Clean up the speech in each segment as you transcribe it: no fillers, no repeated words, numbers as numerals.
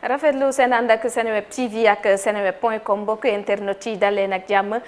rafetlu seen ànd ak Seneweb TV ak seneweb.com mbokk internet yi dalee nag jàmm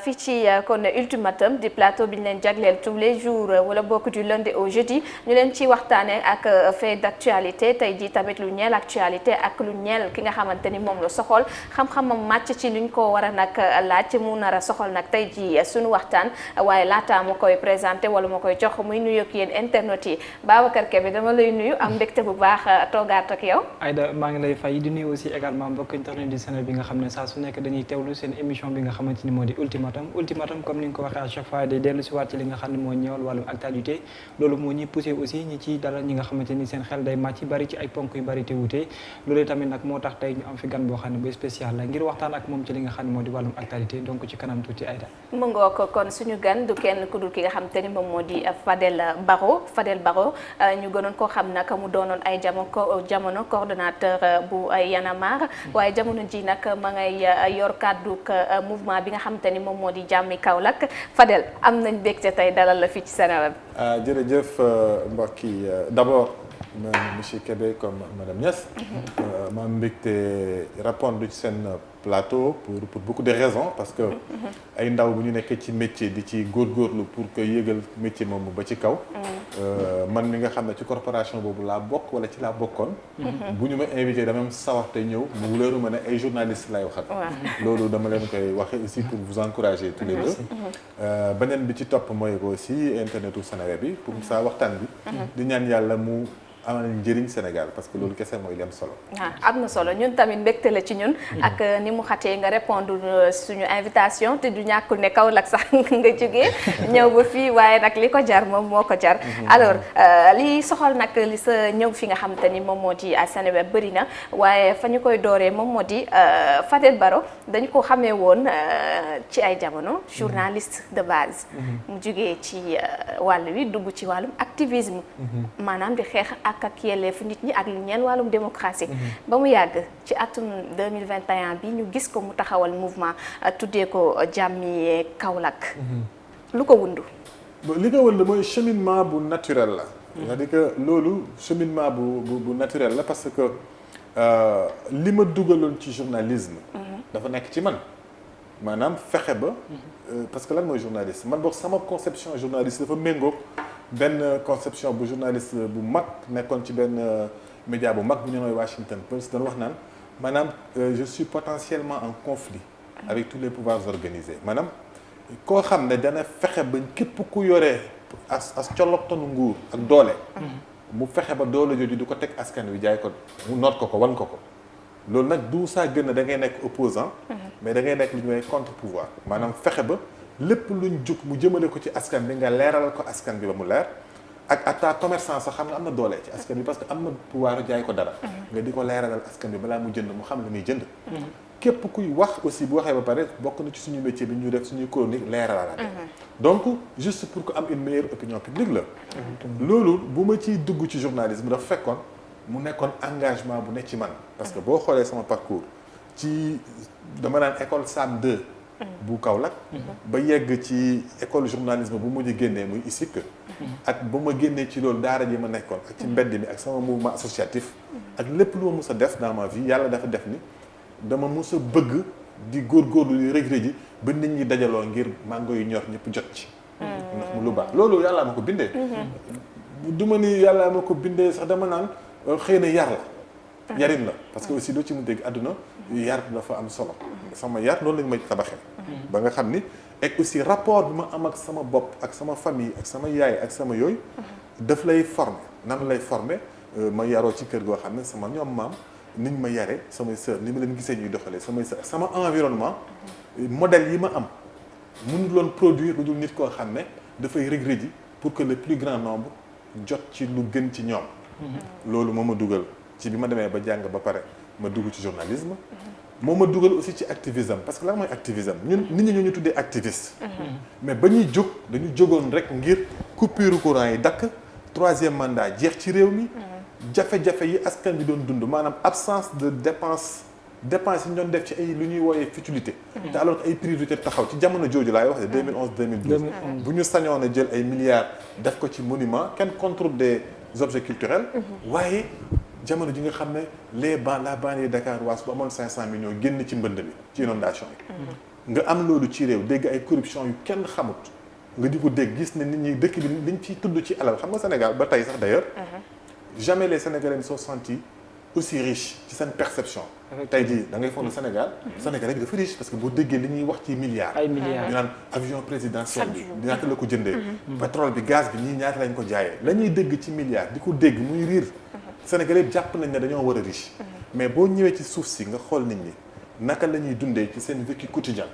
fii ci kon ultimatum di plateau bi ñu leen jagleel tous les jours wala bokk du lundi au jeudi ñu leen ci waxtaanee ak fait d'actualité tey jii tamit lu ñeel actualité ak lu ñeel ki nga xamante ni moom la soxol xam-xamam màcc ci luñ ko war a nag laaj mu nar a soxol nag tey jii suñu waxtaan waaye laata ma koy présenté wala ma koy jox muy nuyu ak yéen internet yi Babacar Kébé dama lay nuyu am mbégte bu baax toogaat ak yow. Aïda maa ngi lay fay di nuyu aussi également mbokk internet di Seneweb bi nga xam ne saa su nekk dañuy teewlu seen émission bi nga xamante ni moo di ultimatum comme ni nga ko waxee à chaque fois day dellu si waat ci li nga xam ne moo ñëwal wàllum actualité loolu moo ñuy poussé aussi ñi ci dalal ñi nga xamante ni seen xel day màcc bari ci ay ponk yu bari te wute loolu tamit nag moo tax tey ñu am fi gan boo xam ne bu spécial la ngir waxtaan ak moom ci li nga xam ne moo di wàllum actualité donc ci kanam tuuti Aïda. mu ngoo ko kon suñu gan du kenn ku dul ki nga xamante ni moom moo di Fadel Barro ñu gënoon koo xam nag mu doonoon ay jamono coordonnateur bu Y'en a marre waaye jamono ji nag ma ngay yor kàdduk mouvement bi nga xamante ni moom moo di jàmmi Kaolack Fadel am nañ bégte tey dalal la fii ci Seneweb. jërëjëf mbokk yi d'abord monsieur Kébé comme madame Niass. ma mbégte répondre ci seen plateau pour beaucoup de raisons parce que ay ndaw bu ñu nekkee ci métier di ci góorgóorlu pour que yëgal métier moomu ba ci kaw. man mi nga xam ne ci corporation boobu laa bokk wala ci laa bokkoon. bu ñu ma invité dama am sawarte ñëw mu wóoru ma ne ay journalistes lay waxal. loolu dama leen koy waxee aussi pour vous encourager tous les deux. beneen bi ci topp mooy ko aussi internetu Seneweb bi pour ça waxtaan bi. di ñaan yàlla mu amal njëriñ Sénégal parce que loolu kese mooy li am solo. am na solo ñun tamit mbégte la ci ñun. ak ni mu xatee nga répondre suñu invitation te du ñàkkul ne Kaolack sax nga jógee ñëw ba fii waaye nag li ko jar moom moo ko jar. alors li soxal nag li sa ñëw fi nga xamante ni moom moo di à Seneweb bëri na waaye fa ñu koy dooree moom moo di Fadel Barro dañu ko xamee woon ci ay jamono journaliste de base. mu jógee ci wàll wi dugg ci wàllum activisme. maanaam di xeex ak yelleefu nit ñi ak lu ñeel wàllum démocratie ba mu yàgg ci atum 2021 bi ñu gis ko mu taxawal mouvement tuddee ko jàmmi Kaolack lu ko wundu li ko wundu mooy cheminement bu naturel la c'est-à-dire que loolu cheminement bu naturel la parce que li ma dugaloon ci journalisme dafa nekk ci man maanaam fexe ba parce que lan mooy journaliste man boog sama conception journaliste dafa méngoog benn conception bu journaliste bu mag nekkoon ci benn média bu mag bu ñu nooy Washington Post doon wax naan maanaam je suis potentiellement en conflit avec tous les pouvoirs organisés maanaam koo xam ne dana fexe ba képp ku yoree as colloktanu nguur ak doole mu fexe ba doole jooju di ko teg askan wi jaay ko mu noot ko wan ko loolu nag du saa gën a da ngay nekk opposant mais da ngay nekk lu ñuy contre pouvoir maanaam fexe ba lépp luñ jug mu jëmale ko ci askan bi nga leeralal ko askan bi ba mu leer ak atta commerçant sax xam nga am na doole ci askan bi parce que am na pouvoir jaay ko dara nga di ko leeralal askan bi balaa mu jënd mu xam li muy jënd képp kuy wax aussi bu waxee ba pare bokk na ci suñu métier bi ñu def suñuy chronique leeralal donc juste pour que am une meilleure opinion publique la loolu bu ma ciy dugg ci journalisme dafa fekkoon mu nekkoon engagement bu ne ci man parce que boo xoolee sama parcours ci dama naan école SAM 2 bu Kaolack ba yegg ci école journalisme bu mujj génnee muy ISIC ak ba ma génnee ci loolu daara ji ma nekkoon ak ci mbedd mi ak sama mouvement associatif ak lépp lu ma mus a def dans ma vie yàlla dafa def ni dama mus a bëgg di góorgóorlu di rëj ji ba nit ñi dajaloo ngir mango yu ñor ñëpp jot ci ndax mu lu baax loolu yàllaa ma ko bindee du ma ni yàllaa ma ko bindee sax dama naan xëy na yar la yarin la parce que aussi doo ci mu dégg àdduna yar dafa am solo sama yar noonu lañu may tabaxee ba nga xam ni ak aussi rapport bi ma am ak sama bopp ak sama famille ak sama yaay ak sama yooyu daf lay former nan lay former ma yaroo ci kër goo xam ne sama ñoom maam niñ ma yare samay sœur ni ma leen gisee ñuy doxalee samay sœur sama environnement modèle yi ma am mënul loon produire lu dul nit koo xam ne dafay regret ji pour que le plus grand nombre jot ci lu gën ci ñoom loolu moo ma dugal ci bi ma demee ba jàng ba pare ma dugg ci journalisme moo ma dugal aussi ci activisme parce que lan mooy activisme ñun nit ñi ñoo ñu tuddee activiste mais ba ñuy jóg dañu jógoon rek ngir coupure courant yi dakk 3e mandat jeex ci réew mi jafe-jafe yi askan bi doon dund maanaam absence de dépense yi ñu doon def ci ay lu ñuy wooyee futilité te alors que ay priorité taxaw ci jamono jooju laay wax de 2011 2012 bu ñu sañoon a jël ay milliards def ko ci monument kenn contre des objets culturels waaye jamono ji nga xam ne la banlieue dakaroise bu amoon 500 millions génn ci mbënd bi ci inondation yi nga am loolu ci réew dégg ay corruption yu kenn xamut nga di ko dégg gis ne nit ñi dëkk bi liñ ciy tudd ci alal xam nga Sénégal ba tey sax d'ailleurs jamais les Sénégalais ne sont sentis aussi riches ci seen perception tey jii da ngay foog ne Sénégalais bi dafa riche parce que boo déggee li ñuy wax ci milliards ay milliards ñu naan avion présidentiel bi ñaata la ko jëndee pétrole bi gaz bi ñii ñaata lañ ko jaayee la ñuy dégg ci milliards di ko dégg muy riir Sénégalais bi jàpp nañ ne dañoo war a riche mais boo ñëwee ci suuf si nga xool nit ñi naka la ñuy dundee ci seen vécu quotidien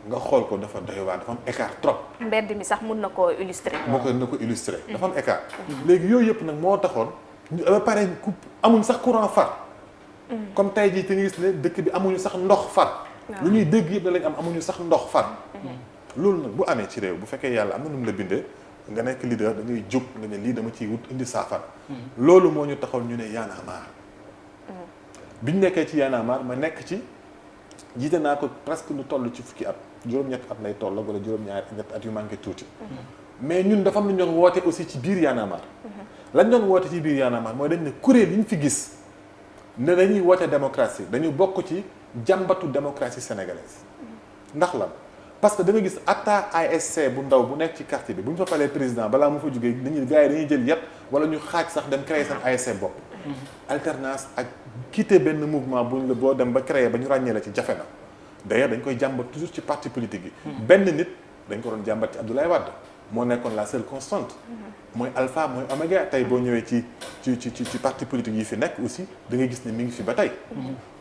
nga xool ko dafa doy waar dafa am écart trop. mbedd mi sax mun na koo illustrer. na ko illustrer dafa am écart. léegi yooyu yëpp nag moo taxoon ñu ba pare amuñ sax courant far. comme tey jii te nga gis ne dëkk bi amuñu sax ndox far. lu ñuy dégg yëpp da lañ am amuñu sax ndox far. loolu nag bu amee ci réew bu fekkee yàlla am na nu mu la bindee nga nekk leader da ngay jóg nga ne lii dama ciy wut indi saafara. loolu moo ñu taxoon ñu ne Y'en a marre. biñ nekkee ci Y'en a marre ma nekk ci jiite naa ko presque lu toll ci fukki at juróom-ñetti at lay toll wala juróom-ñaari ñetti at yu manqué tuuti. mais ñun dafa am lu ñu doon woote aussi ci biir Y'en a marre. lañ doon woote ci biir Y'en a marre mooy dañ ne kuréel yi ñu fi gis ne dañuy woote démocratie dañu bokk ci jàmbatu démocratie sénégalaise. ndax lan parce que da nga gis atta ASC bu ndaw bu nekk ci quartier bi bu ñu fa falee président balaa mu fa jógee dañuy gars yi dañuy jël yet wala ñu xaaj sax dem créer seen ASC bopp. alternance ak quitter benn mouvement buñ la boo dem ba créer ba ñu ràññee la ci jafe na d'ailleurs dañ koy jàmbat toujours ci parti politique yi. benn nit dañ ko doon jàmbat ci Abdoulaye Wade moo nekkoon la seule constante. mooy alpha mooy oméga tey boo ñëwee ci parti politique yi fi nekk aussi da ngay gis ne mi ngi fi ba tey.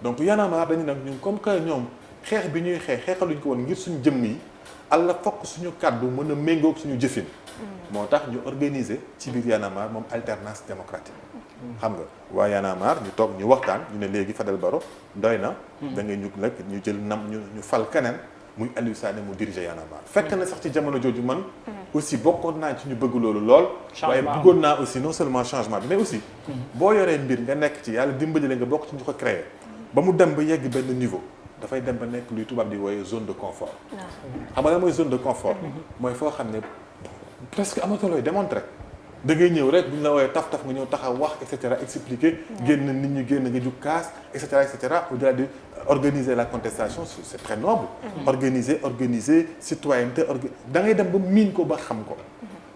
donc Y'en a marre dañu nag ñun comme que ñoom xeex bi ñuy xeexaluñ ko woon ngir suñu jëmm yi alla fokk suñu kàddu mën a méngoog suñu jëfin. moo tax ñu organiser ci biir Y'en a marre moom alternance démocratique. xam nga waa Y'en a marre ñu toog ñu waxtaan ñu ne léegi Fadel Barro doy na. da ngay ñu nag ñu jël ñu fal keneen muy Aliou Sané mu diriger Y'en a marre. fekk na sax ci jamono jooju man. aussi bokkoon naa ci ñu bëgg loolu lool. waaye bëggoon naa aussi non seulement changement bi mais aussi. boo yoree mbir nga nekk ci yàlla dimbali la nga bokk ci ñu ko créer ba mu dem ba yegg benn niveau dafay dem ba nekk luy tubaab di wooyee zone de confort. xam nga mooy zone de confort. mooy foo xam ne presque amatulooy démontrer. da ngay ñëw rek bu ñu la wooyee taf nga ñëw taxaw wax et cetera expliquer génn nit ñi génn nga jug kaas et cetera au-delà de organiser la contestation c'est très noble. organiser citoyenneté da ngay dem ba miin ko ba xam ko.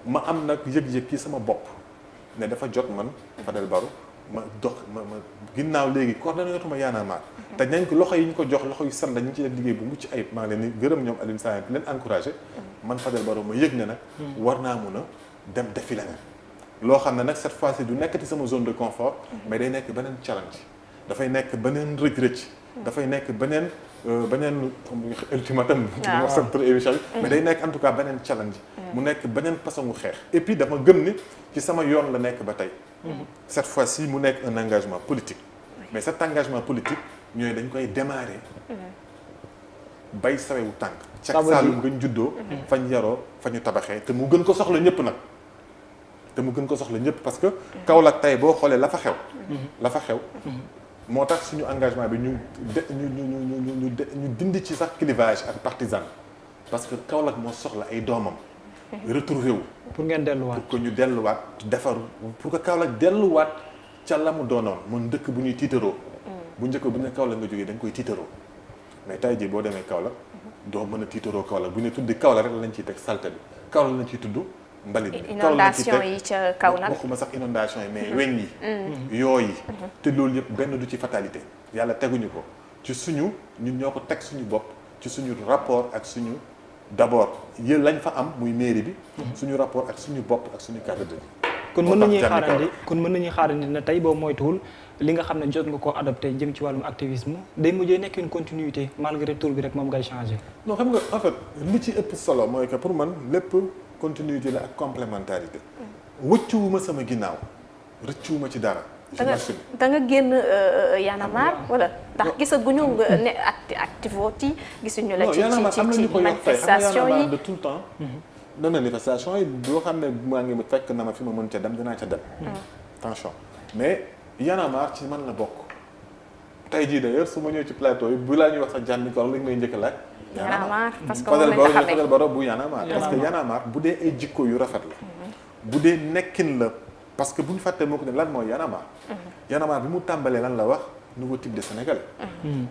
ma am nag yëg-yëg ci sama bopp ne dafa jot man Fadel Barro ma dox ma ginnaaw léegi coordonné tuma Y'en a marre te nañ ko loxo yi ñu ko jox loxo yu sant ñu ngi ci def liggéey bu mucc ayib maa ngi leen di gërëm ñoom Alioune Sane leen encouragé man Fadel Barro ma yëg ne nag war naa mun a dem defi leneen loo xam ne nag cette fois-ci du nekkati sama zone de confort mais day nekk beneen challenge dafay nekk beneen rëcc-rëcc dafay nekk beneen ultimatum ma wax sa émission bi mais day nekk en tout cas beneen challenge mu nekk beneen façon mu xeex et puis dama gëm ni ci sama yoon la nekk ba tey cette fois-ci mu nekk un engagement politique mais cet engagement politique ñooy dañ koy démarrer bay sawewu tànk cak Saalum gañ juddoo fañ yaroo fa ñu tabaxee te mu gën ko soxla ñëpp nag parce que Kaolack tey boo xoolee la fa xew moo tax suñu engagement bi ñu dindi ci sax clivage ak partisan parce que Kaolack moo soxla ay doomam retrouver wu pour ngeen delluwaat pour que ñu delluwaat defaru pour que Kaolack delluwaat ca la mu doonoon mun dëkk bu ñuy tiitaroo bu njëkk bu ne Kaolack nga jógee dañ koy tiitaroo mais tey jii boo demee Kaolack doo mën a tiitaroo Kaolack bu ñu tuddi Kaolack rek lañ ciy teg salte bi Kaolack lañ ciy tudd mbalit bi inondation yi ca kaw nag waxuma sax inondation yi mais weñ yi yooyu te loolu yëpp benn du ci fatalité yàlla teguñu ko ci suñu ñun ñoo ko teg suñu bopp ci suñu rapport ak suñu d'abord yéen lañ fa am muy mairie bi suñu rapport ak suñu bopp ak suñu cadre de vie kon mën nañuy xaarandi ne tey boo moytuwul li nga xam ne jot nga koo adopté jëm ci wàllum activisme day mujjee nekk une continuité malgré tour bi rek moom ngay changé non xam nga en fait li ci ëpp solo mooy que pour man lépp continuité la ak complémentarité wëccuwuma sama ginnaaw rëccuwuma ci dara da nga génn Y'en a marre wala ndax gisaguñu ne activoti gisuñu la ci manifestation yi de tout le temps na manifestation yi boo xam ne maa ngi fekk na ma fi ma mën ca dem dinaa ca dem attention mais Y'en a marre ci man la bokk tey jii d'ailleurs su ma ñëw ci plateau yi bu laa ñuy wax sax jànni ko lañ may njëkk laaj Y'en a marre parce que moom lañ Fadel Barro bu Y'en a marre parce que Y'en a marre bu dee ay jikko yu rafet la bu dee nekkin la parce que bu ñu fàttee moo ko ne lan mooy Y'en a marre. Y'en a marre bi mu tàmbalee lan la wax nouveau type de Sénégalais.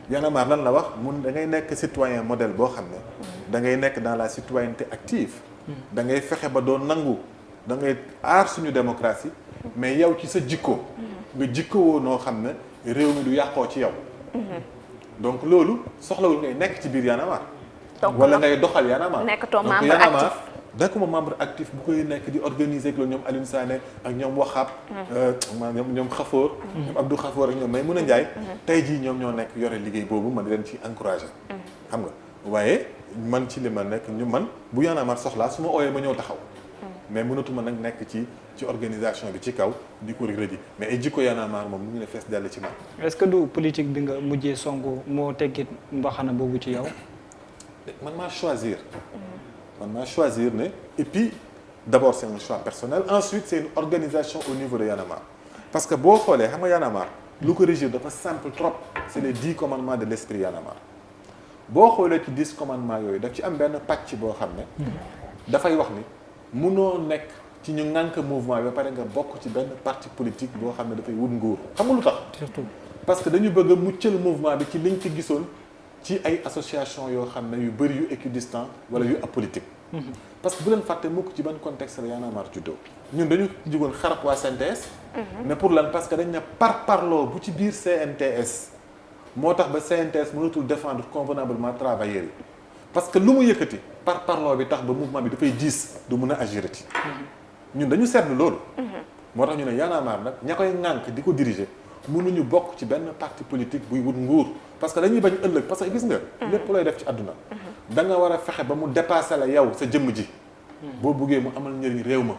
Y'en a marre lan la wax mun da ngay nekk citoyen modèle boo xam ne. da ngay nekk dans la citoyenneté active. da ngay fexe ba doo nangu da ngay aar suñu démocratie. mais yow ci sa jikko. nga jikkowoo noo xam ne réew mi du yàqoo ci yow. donc loolu soxlawul ngay nekk ci biir Y'en a marre. donc wala ngay doxal Y'en a marre. nekkatoo donc membre Y'en a marre actif. nekkuma membre actif bu koy nekk di organiser ak loolu ñoom Alioune Sané ak ñoom Waxaab. ñoom Xafoor. ñoom Abdou Xafoor ak ñoom Maymouna Ndiaye. tey jii ñoom ñoo nekk yore liggéey boobu man di leen ci encouragé. xam nga waaye man ci li ma nekk ñu man bu Y'en a marre soxlaa su ma ooyee ma ñëw taxaw. mais mënatuma nag nekk ci organisation bi ci kaw di ko rëdd mais ay jikko Y'en a marre moom mu ngi ne fees dell ci man. est-ce que du politique bi nga mujjee songu moo teggit mbaxana boobu ci yow. man maa choisir. ne et puis d'abord c'est un choix personnel ensuite c'est une organisation au niveau de Y'en a marre parce que boo xoolee xam nga Y'en a marre lu ko régir dafa simple trop c'est les 10 commandements de l'esprit Y'en a marre boo xoolee ci 10 commandements yooyu daf ci am benn pàcc boo xam ne dafay wax ni munoo nekk ci ñu ŋànk mouvement bi ba pare nga bokk ci benn parti politique boo xam ne dafay wut nguur xam nga lu tax surtout parce que dañu bëgg a muccal mouvement bi ci liñ ci gisoon ci ay association yoo xam ne yu bëri yu équidistant wala yu apolitique parce que bu leen fàtte mukk ci ban contexte la Y'en a marre juddoo ñun dañu jugoon xarab waa CNTS mais pour lan parce que dañ ne parloo bu ci biir CNTS moo tax ba CNTS mënatul défendre convenablement travailleurs yi parce que lu mu yëkkati parloo bi tax ba mouvement bi dafay diis du mun a agirati ñun dañu seetlu loolu moo tax ñu ne Y'en a marre nag ña koy ŋànk di ko diriger mënuñu bokk ci benn parti politique buy wut nguur parce que dañuy bañ ëllëg parce que gis nga lépp looy def ci àdduna da nga war a fexe ba mu dépasser la yow sa jëmm ji boo buggee mu amal njëriñ réew ma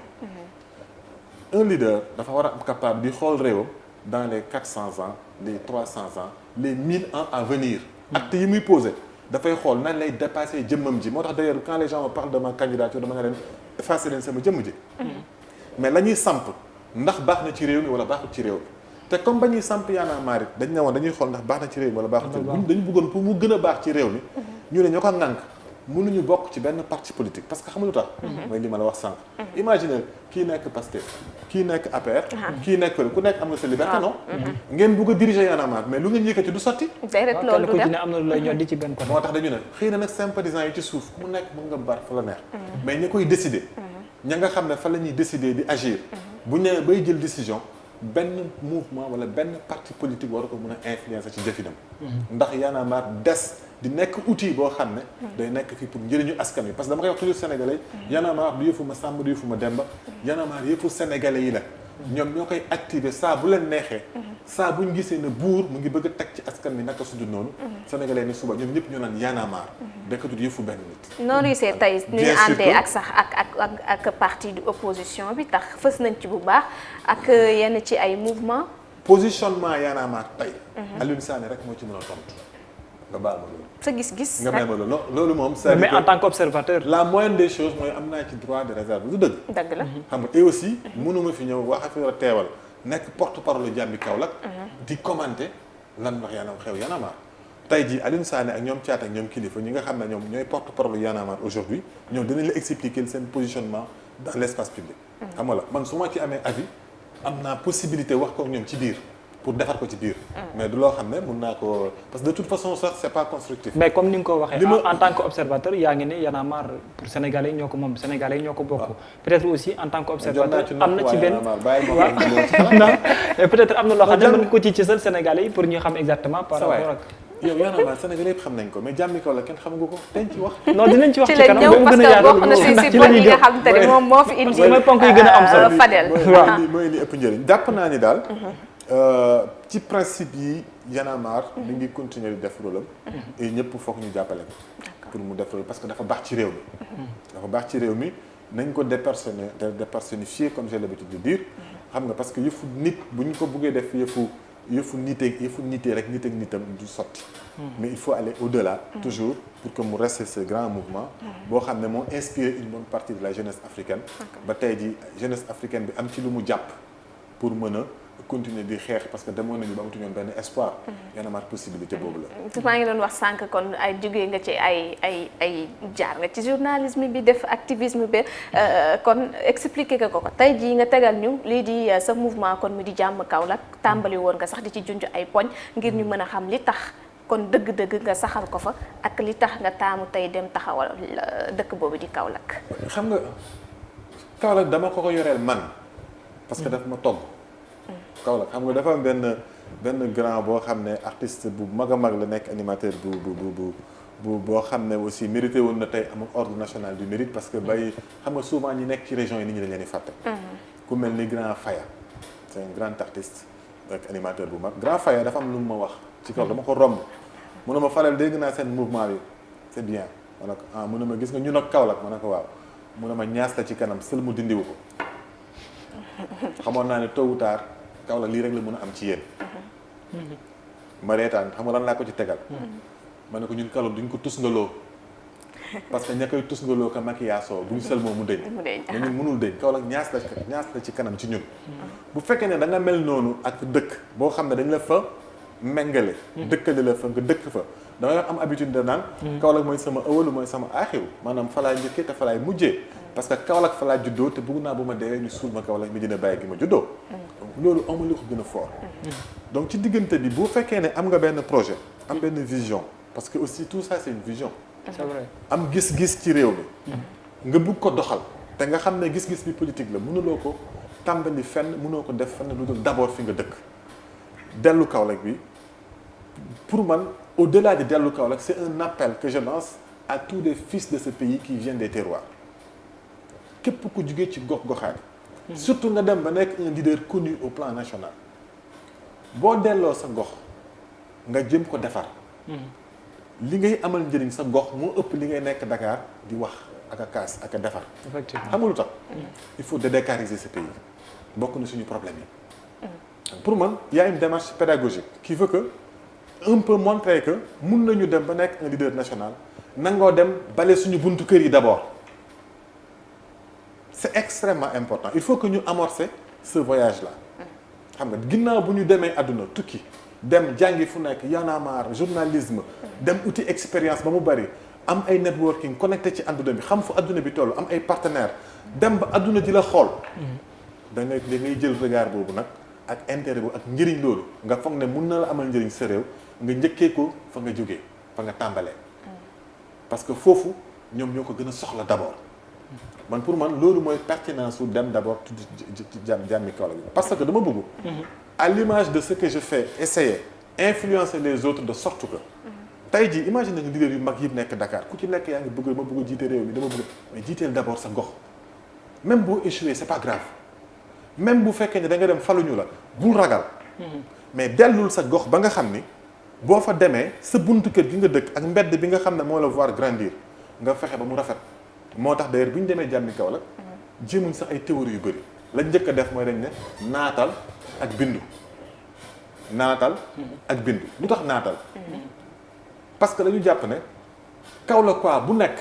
un leader dafa war a am capable di xool réewam dans les 400 ans les 300 ans les 1000 ans à venir acte yi muy posé dafay xool nan lay dépasser jëmmam ji moo tax d'ailleurs quand les gens me parlent de ma candidature dama ne leen effacer leen sama jëmm ji mais la ñuy samp ndax baax na ci réew mi wala baaxul ci réew mi te comme ba ñuy samp Y'en a marre dañ ne woon dañuy xool ndax baax na ci réew mi wala baaxul ci réew mi dañu bëggoon pour mu gën a baax ci réew mi ñu ne ñoo ko ŋànk mënuñu bokk ci benn parti politique parce que xam nga lu tax mooy li ma la wax sànq imagine kii nekk Pastef kii nekk APR kii nekk fële ku nekk am nga sa liberté non ngeen bëgg a diriger Y'en a marre mais lu ngeen yëkkati du sotti déedéet loolu du ku ci dem ne am na lu lay ñor di ci benn côté. moo tax dañu ne xëy na nag sympathisants yi ci suuf ku mu nekk mën nga baat fa la neex mais ña koy décider ña nga xam ne fa la ñuy décider di agir bu ñëwee bay jël décision benn mouvement wala benn parti politique war ko mën a influencer ci jëfinam ndax Y'en a marre des di nekk outil boo xam ne day nekk fii pour njëriñu askan wi parce que dama koy wax toujours sénégalais Y'en a marre du yëfu ma Samba du yëfu ma Demba Y'en a marre yëfu sénégalais yi la ñoom ñoo koy activer saa bu leen neexee saa buñ gisee ne buur mu ngi bëgg a teg ci askan wi naka su dul noonu sénégalais ni suba ñoom ñëpp ñoo naan Y'en a marre dekkatul yëfu benn nit noonu gisee tey ni ñu Bien sûr àndee que- ak sax ak parti de opposition bi tax fës nañ ci bu baax ak yenn ci ay mouvement positionnement Y'en a marre tey Alioune Sané rek moo ci mën a tontu nga baal ma loolu sa gis-gis nga may rek ma loolu loolu moom c'est-à-dire mais en que tant qu'observateur. la moindre des choses mooy am naa ci droit de réserve du dëgg dëgg la xam nga et aussi mënuma fi ñëw wax affaire a teewal nekk porte-parole jàmmi Kaolack di commenter lan wax Y'en a xew Y'en a marre tey jii Alioune Sané ak ñoom Thiat ak ñoom Kilifeu ñi nga xam ne ñoom ñooy porte-parole Y'en a marre aujourd'hui ñoom dinañ la expliquer seen positionnement dans l'espace public xam nga la man su ma ci amee avis am naa possibilité wax ko ak ñoom ci biir pour defar ko ci biir mais du loo xam ne mun naa ko parce que de toute façon sax c'est pas constructif mais comme ni nga ko waxee li ma- en tant qu'observateur yaa ngi ne Y'en a marre pour sénégalais yi ñoo ko moom sénégalais yi ñoo ko bokk peut-être aussi en tant qu'observateur am na ci benn bàyyi ma non et peut-être am na loo xam ne mën nga ko ci cësal sénégalais yi pour ñu xam exactement par Ça va. rapport ak yow Y'en a marre Sénégalais yëpp xam nañ ko mais jàmmi Kaolack kenn xamagu ko dañ ci wax non dinañ ci wax ci ci la kanam ñëw ba mu parce gën a que yaatu bokk na si ndax si ci point la ñuy yi nga jëm. xam te ne moom moo fi indi mooy ponk yi gën a am solo. Fadel mooy li ëpp njëriñ jàpp naa ni daal ci principe yi Y'en a marre mi ngi continuer di def rôle am et ñëpp foog ñu jàppale ko pour mu def rôle parce que dafa baax ci réew mi dafa baax ci réew mi nañ ko dépersonnifier comme j'ai l'habitude de dire xam nga parce que yëfu nit bu ñu ko buggee def yëfu nitee rek nit ak nitam du sotti mais il faut aller au-delà toujours pour que mu reste ce grand mouvement boo xam ne moo inspiré une bonne partie de la jeunesse africaine ba tey ji jeunesse africaine bi am ci lu mu jàpp pour mën a continuer di xeex parce que demoon nañu ba amatuñu woon benn espoir. Y'en a marre possibilité boobu la. maa ngi doon wax sànq kon ay jógee nga ci ay jaar nga ci journalisme bi def activisme bi kon expliqué nga ko tey jii nga tegal ñu lii di sa mouvement kon mu di jàmm Kaolack tàmbali woon nga sax di ci junj ay poñ ngir ñu mën a xam li tax kon dëgg-dëgg nga saxal ko fa ak li tax nga taamu tey dem taxawal dëkk boobu di Kaolack. xam nga Kaolack dama ko yoreel man parce que daf ma togg. Kaolack xam nga dafa am benn grand boo xam ne artiste bu mag a mag la nekk animateur bu boo xam ne aussi mérité woon na tey am ordre national du mérite parce que bay xam nga souvent ñi nekk ci région yi nit ñi dañ leen di fàtte. ku mel ni grand Faya c'est un grand artiste ak animateur bu mag grand Faya dafa am lu mu ma wax ci kaw dama ko romb mu ne ma faral dégg naa seen mouvement bi c'est bien ma ne ko ah mu ne ma gis nga ñun ak Kaolack ma ne ko waaw mu ne ma ñaas la ci kanam sël mu dindiwu ko xamoon naa ne tôt ou tard Kaolack lii rek la mën a am ci yéen. ma reetaan xam nga lan laa ko ci tegal. ma ne ko ñun Kaolack duñ ko tusngaloo parce que ña koy tusngaloo ka makiyaasoo buñ sel moo mu dëñ. mais ñun mënul dëñ Kaolack ñaas la ci kanam ci ñun. bu fekkee ne da nga mel noonu ak dëkk boo xam ne dañ la fa méngale. dëkkale la fa nga dëkk fa damay am habitude de naan. Kaolack mooy sama ëwalu mooy sama aaxiru maanaam fa laay njëkkee te fa laay mujjee. parce que Kaolack fa laa juddoo te bëgg naa bu ma deewee ñu suul ma Kaolack mi dina bàyyi gi ma juddoo. donc loolu amul lu ko gën a fort. donc ci diggante bi bu fekkee ne am nga benn projet am benn vision parce que aussi tout ça c'est une vision. c'est vrai am gis-gis ci réew mi. nga bëgg ko doxal te nga xam ne gis-gis bi politique la mënuloo ko tàmbali fenn mënoo ko def fenn lu dul d'abord fi nga dëkk. dellu Kaolack bi pour man au-delà de dellu Kaolack c'est un appel que je lance à tous les fils de ce pays qui viennent des terroirs. képp ku jugee ci gox-goxaat surtout nga dem ba nekk un leader connu au plan national boo delloo sa gox nga jëm ko defar li ngay amal njëriñ sa gox moo ëpp li ngay nekk Dakar di wax ak a kaas ak a defar. effectivement xam nga lu tax il faut dédécariser ce pays bokk na suñu problème yi. pour man y a une démarche pédagogique qui veut que un peu montrer que mun nañu dem ba nekk un leader national nangoo dem bale suñu buntu kër yi d'abord. c'est extrêmement important il faut que ñu amorcer ce voyage-là xam nga ginnaaw bu ñu demee àdduna tukki dem jàngi fu nekk Y en a marre journalisme dem uti expérience ba mu bari am ay networking connecté ci àdduna bi xam fu àdduna bi toll am ay partenaires dem ba àdduna di la xool da ngay jël regard boobu nag ak intérêt boobu ak njëriñ loolu nga foog ne mun na la amal njëriñ sa réew nga njëkkee ko fa nga jógee fa nga tàmbalee parce que foofu ñoom ñoo ko gën a soxla d'abord man pour man loolu mooy pertinence su dem d'abord ci jàmmi Kaolack bi parce que dama bëgg à l'image de ce que je fais essayer influencer les autres de sorte que tey jii imagine nañu leader yu mag yi nekk Dakar ku ci nekk yaa ngi bëgg ma bëgg a jiite réew mi dama bëgg mais jiiteel d'abord sa gox même boo échoué c'est pas grave même bu fekkee ne da nga dem faluñu la bul ragal mais dellul sa gox ba nga xam ni boo fa demee sa buntu kër gi nga dëkk ak mbedd bi nga xam ne moo la voir grandir nga fexe ba mu rafet moo tax d'ailleurs bi ñu demee jàmmi Kaolack jéemuñ sax ay théories yu bëri la njëkk a def mooy dañ ne naatal ak bindu naatal ak bindu lu tax naatal parce que dañu jàpp ne Kaolack quoi bu nekk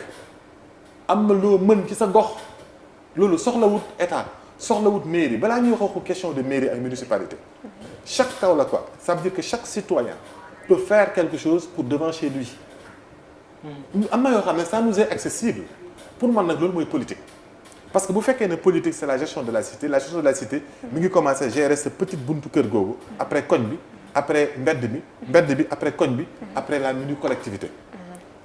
am na loo mën ci sa gox loolu soxlawut état soxlawut mairie balaa ñuy waxu question de mairie ak municipalité chaque Kaolack quoi ça veut dire que chaque citoyen peut faire quelque chose pour devant chez lui am na yoo xam ne ça nous est accessible pour man nag loolu mooy politique parce que bu fekkee ne politique c'est la gestion de la cité mi ngi commencer gérer sa petite buntu kër googu après koñ bi après mbedd bi après koñ bi après la mini collectivité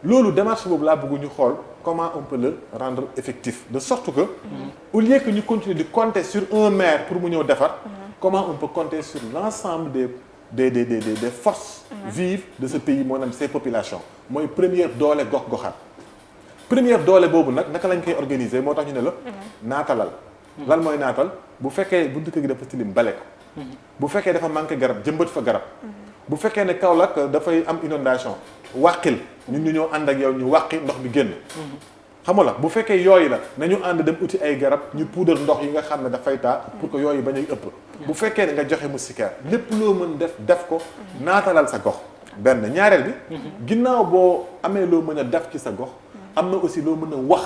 loolu démarche boobu laa bëgg ñu xool comment on peut le rendre effectif de sorte que au lieu que ñu continuer de compter sur un maire pour mu ñëw defar comment on peut compter sur l'ensemble des forces vives de ce pays moo nam ces populations mooy première doole gox-goxaat première doole boobu nag naka lañ koy organiser moo tax ñu ne la naatalal lan mooy naatal bu fekkee buntu kër gi dafa tilim bale ko bu fekkee dafa manqué garab jëmbat fa garab bu fekkee ne Kaolack dafay am inondation wàqil ñun ñu ñëw ànd ak yow ñu wàqi ndox bi génn xam nga la bu fekkee yooyu la nañu ànd dem uti ay garab ñu puudar ndox yi nga xam ne dafay taa pour que yooyu bañ a ëpp bu fekkee ne nga joxe moustiquaire lépp loo mën def ko naatalal sa gox benn ñaareel bi ginnaaw boo amee loo mën a def ci sa gox am na aussi loo mën a wax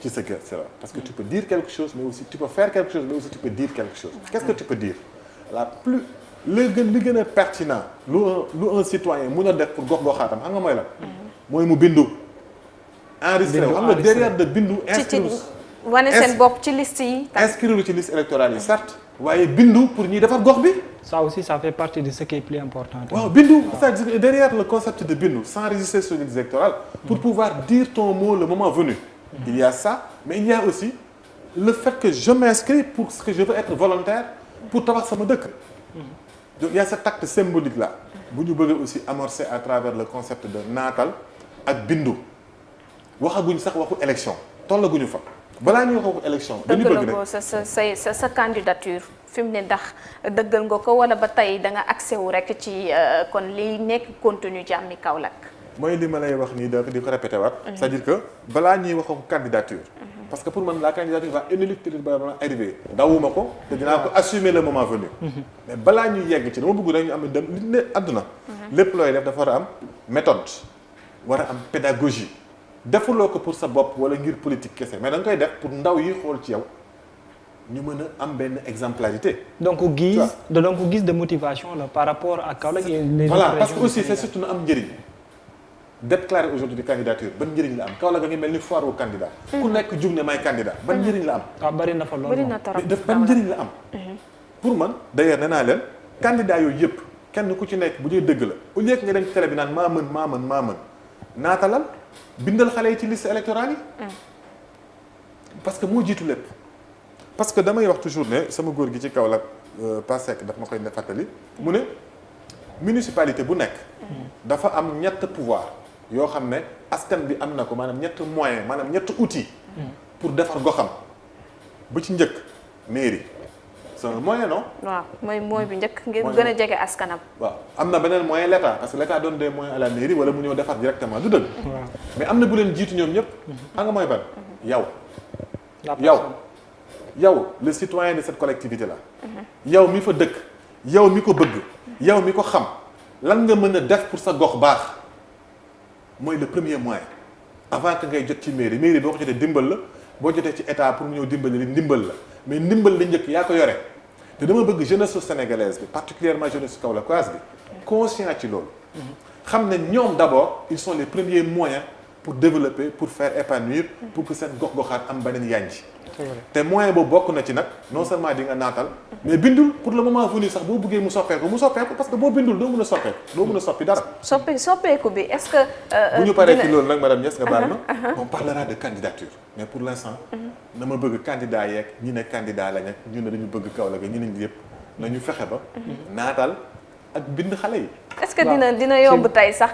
ci sa kër c'est vrai parce que tu peux dire quelque chose mais aussi tu peux faire quelque chose mais aussi tu peux dire quelque chose qu'est-ce que tu peux dire li gën a pertinent lu un citoyen mun a def pour gox-goxaatam xam nga mooy la mooy mu bindu enregistré xam nga derrière de bindu inscrire wane seen bopp ci liste yi inscrire ci liste électorale yi certes waaye bindu pour ñuy defar gox bi ça aussi ça fait partie de ce qui est plus important waaw bindu c'est-à-dire derrière le concept de bindu s'enregistrer sur les listes électorales pour pouvoir dire ton mot le moment venu il y a ça mais il y a aussi le fait que je m'inscris pour ce que je veux être volontaire pour tabax sama dëkk donc il y a cet acte symbolique là bu ñu bëgg aussi amorcer à travers le concept de naatal ak bindu waxaguñ sax waxu élection tollaguñu fa balaa ñuy wax waxu élection dañu bëgg rek sa candidature fi mu ne ndax dëggal nga ko wala ba tey da nga accès wu rek ci kon liy nekk contenu Jàmmi Kaolack mooy li ma lay wax nii di ko répété waat c'est-à-dire que balaa ñuy wax waxu candidature parce que pour man la candidature va inéluctablement arriver dawuma ko te dinaa ko assumer le moment venu mais balaa ñuy yegg ci dama bëgg rek ñu am dem li ne àdduna lépp looy def dafa war a am méthode war a am pédagogie defuloo ko pour sa bopp wala ngir politique kese mais da nga koy def pour ndaw yi xool ci yow ñu mën a am benn exemplarité donc guise de motivation là par rapport à Kaolack voilà parce que aussi c'est surtout na am njëriñ déclarer aujourd'hui de candidature ban njëriñ la am Kaolack nga ngi mel ni foire au candidat ku nekk jug ne may candidat ban njëriñ la am waaw bari na fa loolu def ban njëriñ la am pour man d'ailleurs nee naa leen candidat yooyu yëpp kenn ku ci nekk bu dee dëgg la au lieu que nga dem ci télé bi naan maa mën naatalal bindal xale yi ci liste électorale yi parce que moo jiitu lépp parce que damay wax toujours ne sama góor gi ci Kaolack Pasek daf ma koy fàttali mu ne municipalité bu nekk dafa am ñett pouvoir yoo xam ne askan bi am na ko maanaam ñett moyen maanaam ñett outil pour defar goxam ba ci njëkk mairie c'est un moyen non waaw mooy bi njëkk ngir gën a jege askanam waaw am na beneen moyen l'état parce que l'état donne des moyens à la mairie wala mu ñëw defar directement du dëgg mais am na bu leen jiitu ñoom ñëpp xam nga mooy ban yow le citoyen de cette collectivité là yow mi fa dëkk yow mi ko bëgg yow mi ko xam lan nga mën a def pour sa gox baax mooy le premier moyen avant que ngay jot ci mairie boo ko jotee dimbal la boo jotee ci état pour mu ñëw dimbali li ndimbal la mais ndimbal la njëkk yaa ko yore te dama bëgg jeunesse sénégalaise bi particulièrement jeunesse kaolackoise bi conscient ci loolu xam ne ñoom d'abord ils sont les premiers moyens pour développer pour faire épanouir pour que seen gox-goxaat am beneen yanji te moyen boobu bokk na ci nag non seulement di nga naatal mais bindul pour le moment venu sax boo bëggee mu soppeeku parce que boo bindul doo mën a soppeeku doo mën a soppi dara soppeeku bi est-ce que bu ñu paree ci loolu nag madame Niass nga baal ma on parlera de candidature mais pour l'instant dama bëgg candidat yeeg ñi ne candidat lañ ak ñu ne dañu bëgg Kaolack ñi ne yëpp nañu fexe ba naatal ak bind xale yi est-ce que dina yomb tey sax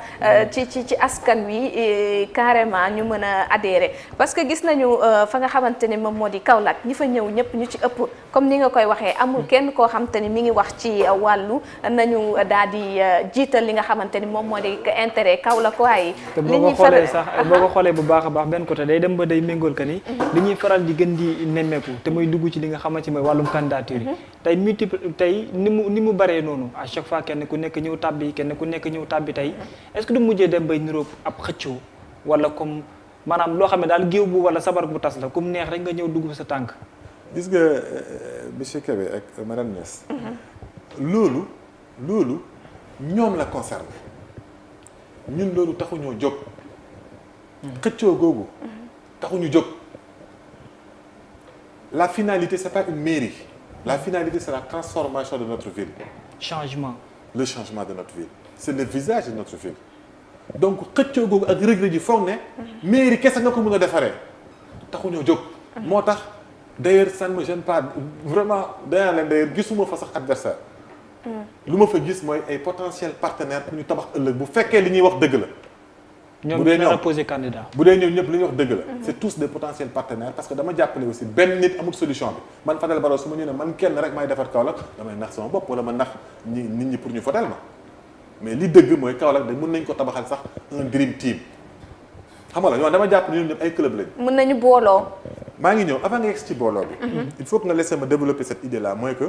ci askan wi carrément ñu mën a adhérer parce que gis nañu fa nga xamante ni moom moo di Kaolack ñi fa ñëw ñëpp ñu ci ëpp comme ni nga koy waxee amul kenn koo xamante ni mi ngi wax ci wàllu nañu daal di jiital li nga xamante ni moom moo di intérêt Kaolack waaye te boo ko xoolee sax boo ko xoolee bu baax a baax benn côté day dem ba day méngool que ni li ñuy faral di gën di nemmeeku te muy dugg ci li nga xamante ni mooy wàllum candidature yi tey multiple tey ni mu baree noonu à chaque fois kenn ku nekk ñëw tàbbi kenn ku nekk ñëw tàbbi tey est-ce que du mujjee dem bay niróo ab xëccoo wala comme maanaam loo xam ne daal géew bu wala sabar bu tas la comme neex rek nga ñëw dugg sa tànk. gis nga monsieur Kébé ak madame Niass. loolu ñoom la concerné ñun loolu taxuñoo jóg. xëccoo googu. taxuñu jóg. la finalité c'est pas une mairie. la finalité c'est la transformation de notre ville. Le changement de notre ville c'est le visage de notre ville donc xëccoo googu ak rëg-rëg ji foog ne mairie kese nga ko mën a defaree taxuñoo jóg moo tax d'ailleurs ça ne me gêne pas vraiment danaa leen d'ailleurs gisuma fa sax adversaire lu ma fa gis mooy ay potentiels partenaires pour ñu tabax ëllëg bu fekkee li ñuy wax dëgg la ñoom dina poser candidat bu dee ñoom ñëpp li ñuy wax dëgg la c'est tous des potentiels partenaires parce que dama jàppale aussi benn nit amul solution bi man Fadel Barro su ma ñëw ne man kenn rek may defar Kaolack damay nax sama bopp wala ma nax nit ñi pour ñu fotel ma mais li dëgg mooy Kaolack da mën nañ ko tabaxal sax un dream team xam nga la ñoom dama jàpp ne ñoom ñëpp ay club lañ mën nañu booloo maa ngi ñëw avant nga yegg ci booloo bi il faut que nga laisser ma développer cette idée là mooy que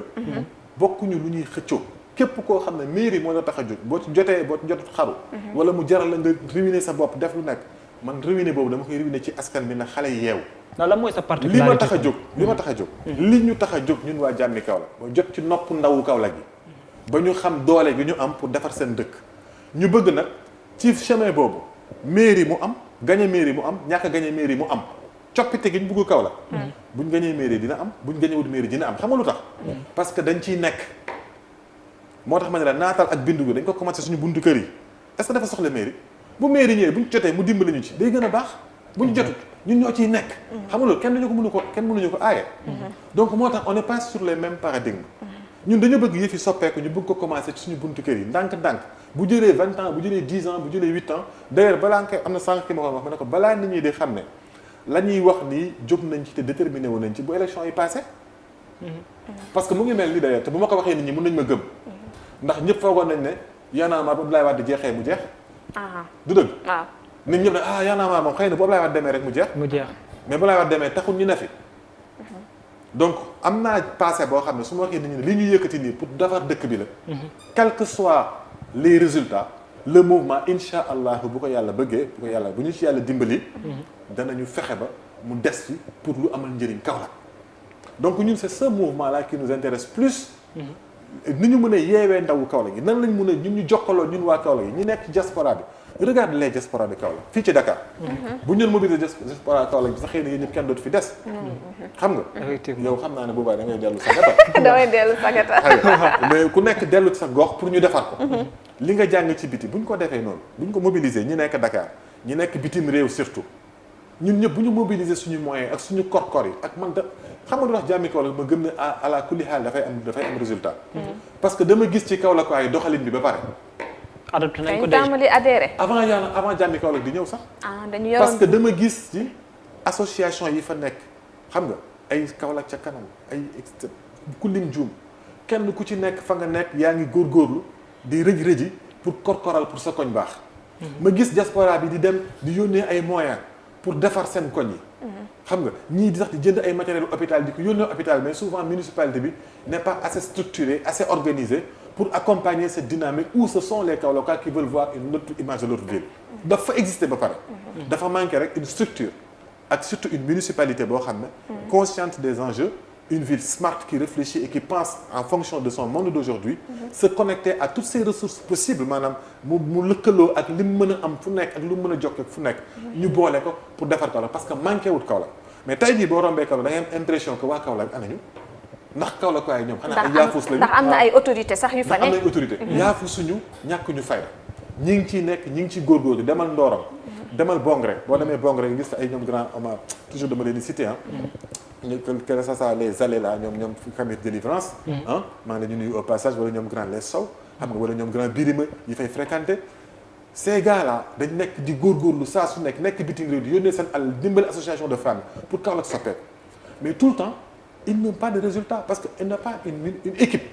bokkuñu lu ñuy xëccoo képp koo xam ne mairie moo la tax a jóg boo ci jotee boo ci jot xaru wala mu jaral la nga ruiner sa bopp def lu nekk man ruiner boobu dama koy ruiner ci askan bi na xale yi yeewu. lan mooy sa particularité li ma tax a jóg li ñu tax a jóg ñun waa jàmmi Kaolack ba jot ci nopp ndawu Kaolack gi ba ñu xam doole bi ñu am pour defar seen dëkk ñu bëgg nag ci chemin boobu mairie mu am gagné mairie mu am ñàkk a gagné mairie mu am coppite gi ñu bëgg Kaolack buñ gagné mairie dina am buñ gagné wut mairie dina am xam nga lu tax parce que dañ ciy nekk moo tax ma ne la naatal ak bindu gi dañ ko commencé suñu buntu kër yi est-ce que dafa soxla mairie bu mairie ñëwee buñ jotee mu dimbali ñu ci day gën a baax buñ jotut ñun ñoo ciy nekk xam nga loolu kenn mënuñu ko aaye donc moo tax on n'est pas sur les mêmes paradigmes ñun dañu bëgg yëf yi soppeeku ñu bëgg ko commencé ci suñu buntu kër yi ndànk-ndànk bu jëlee 20 ans bu jëlee 10 ans bu jëlee 8 ans d'ailleurs balaa nga koy am na sànq ki ma ko wax ma ne ko balaa nit ñi di xam ne la ñuy wax nii jóg nañ ci te déterminé wu nañ ci bu élection yi passé parce que mu ngi mel ni d'ailleurs te bu ma ko waxee nit ñi mën nañ ma gëm ndax ñëpp foogoon nañ ne Y'en a marre bu Abdoulaye Wade jeexee mu jeex du dëgg waaw nit ñëpp ne Y'en a marre moom xëy na bu Abdoulaye Wade demee rek mu jeex mais bu Abdoulaye Wade demee taxul ñu ne fi donc am naa passé boo xam ne su ma waxee nit ñi ne li ñu yëkkati nii pour defar dëkk bi la quels que soient les résultats le mouvement incha allah bu ko yàlla bëggee bu ñu ci yàlla dimbali danañu fexe ba mu des fi pour lu amal njëriñ Kaolack donc ñun c'est ce mouvement là qui nous intéresse plus ni ñu mën a yeewee ndawu Kaolack yi nan lañ mën a ñun ñu jokkaloo ñun waa Kaolack yi ñi nekk ci diaspora bi regarde les diaspora de Kaolack fii ci Dakar bu ñu doon mobiliser diaspora Kaolack bi sax xëy na yéen ñëpp kenn dootu fi des xam nga yow xam naa ne boobaa da ngay dellu sagata damay dellu sagata mais ku nekk dellu sa gox pour ñu defar ko li nga jàng ci biti bu ñu ko defee noonu bu ñu ko mobiliser ñi nekk Dakar ñi nekk bitim réew surtout ñun ñëpp bu ñu mobiliser suñu moyens ak suñu korkor yi ak man da xam nga lu tax jàmmi Kaolack ma gëm ne à la kulli xaal dafay am résultat parce que dama gis ci Kaolack ay doxalin bi ba pare adopté nañ ko tàmbali adhéré avant jàmmi Kaolack di ñëw sax dañu parce que dama gis ci association yi fa nekk xam nga ay Kaolack ca kanam ay ku lim juum kenn ku ci nekk fa nga nekk yaa ngi góorgóorlu di rëj-rëji pour korkoral pour sa koñ baax ma gis diaspora bi di dem di yónnee ay moyens pour defar seen koñ yi xam nga ñii di sax di jënd ay matériel hôpital di ko yónnee hôpital mais souvent municipalité bi n'est pas assez structurée assez organisée pour accompagner cette dynamique où ce sont les Kaolackois qui veulent voir une autre image de leur ville dafa exister ba pare dafa manquer rek une structure ak surtout une municipalité boo xam ne consciente des enjeux une ville smart qui réfléchit et qui pense en fonction de son monde d'aujourd'hui se connecter à toutes ces ressources possibles maanaam mu lëkkaloo ak li mu mën a am fu nekk ak lu mu mën a jokkoo fu nekk ñu boole ko pour defar Kaolack parce que manqué wut Kaolack mais tey jii boo rombee Kaolack da ngay am impression que waa Kaolack anañu ndax Kaolack waaye ñoom xanaa ay yaafus lañu ndax am na ay autorité sax yu fa nekk am na ay autorité yaafusuñu ñàkk ñu fayda ñi ngi ciy nekk ñi ngi ci góorgóorlu demal Ndorong demal Bongre boo demee Bongre nga gis ay ñoom grand ama toujours dama leen di citer que ça les allées là ñoom Camille Délivrance maa ngi leen di nuyu au passage wala ñoom grand les Sow xam nga wala ñoom grand Birima yi fay fréquenter ces gars là dañ nekk di góorgóorlu saa su nekk bitim réew di yónnee seen àll dimbali association de femmes pour Kaolack soppeeku mais tout le temps ils n'ont pas de résultat parce que il n'y a pas une équipe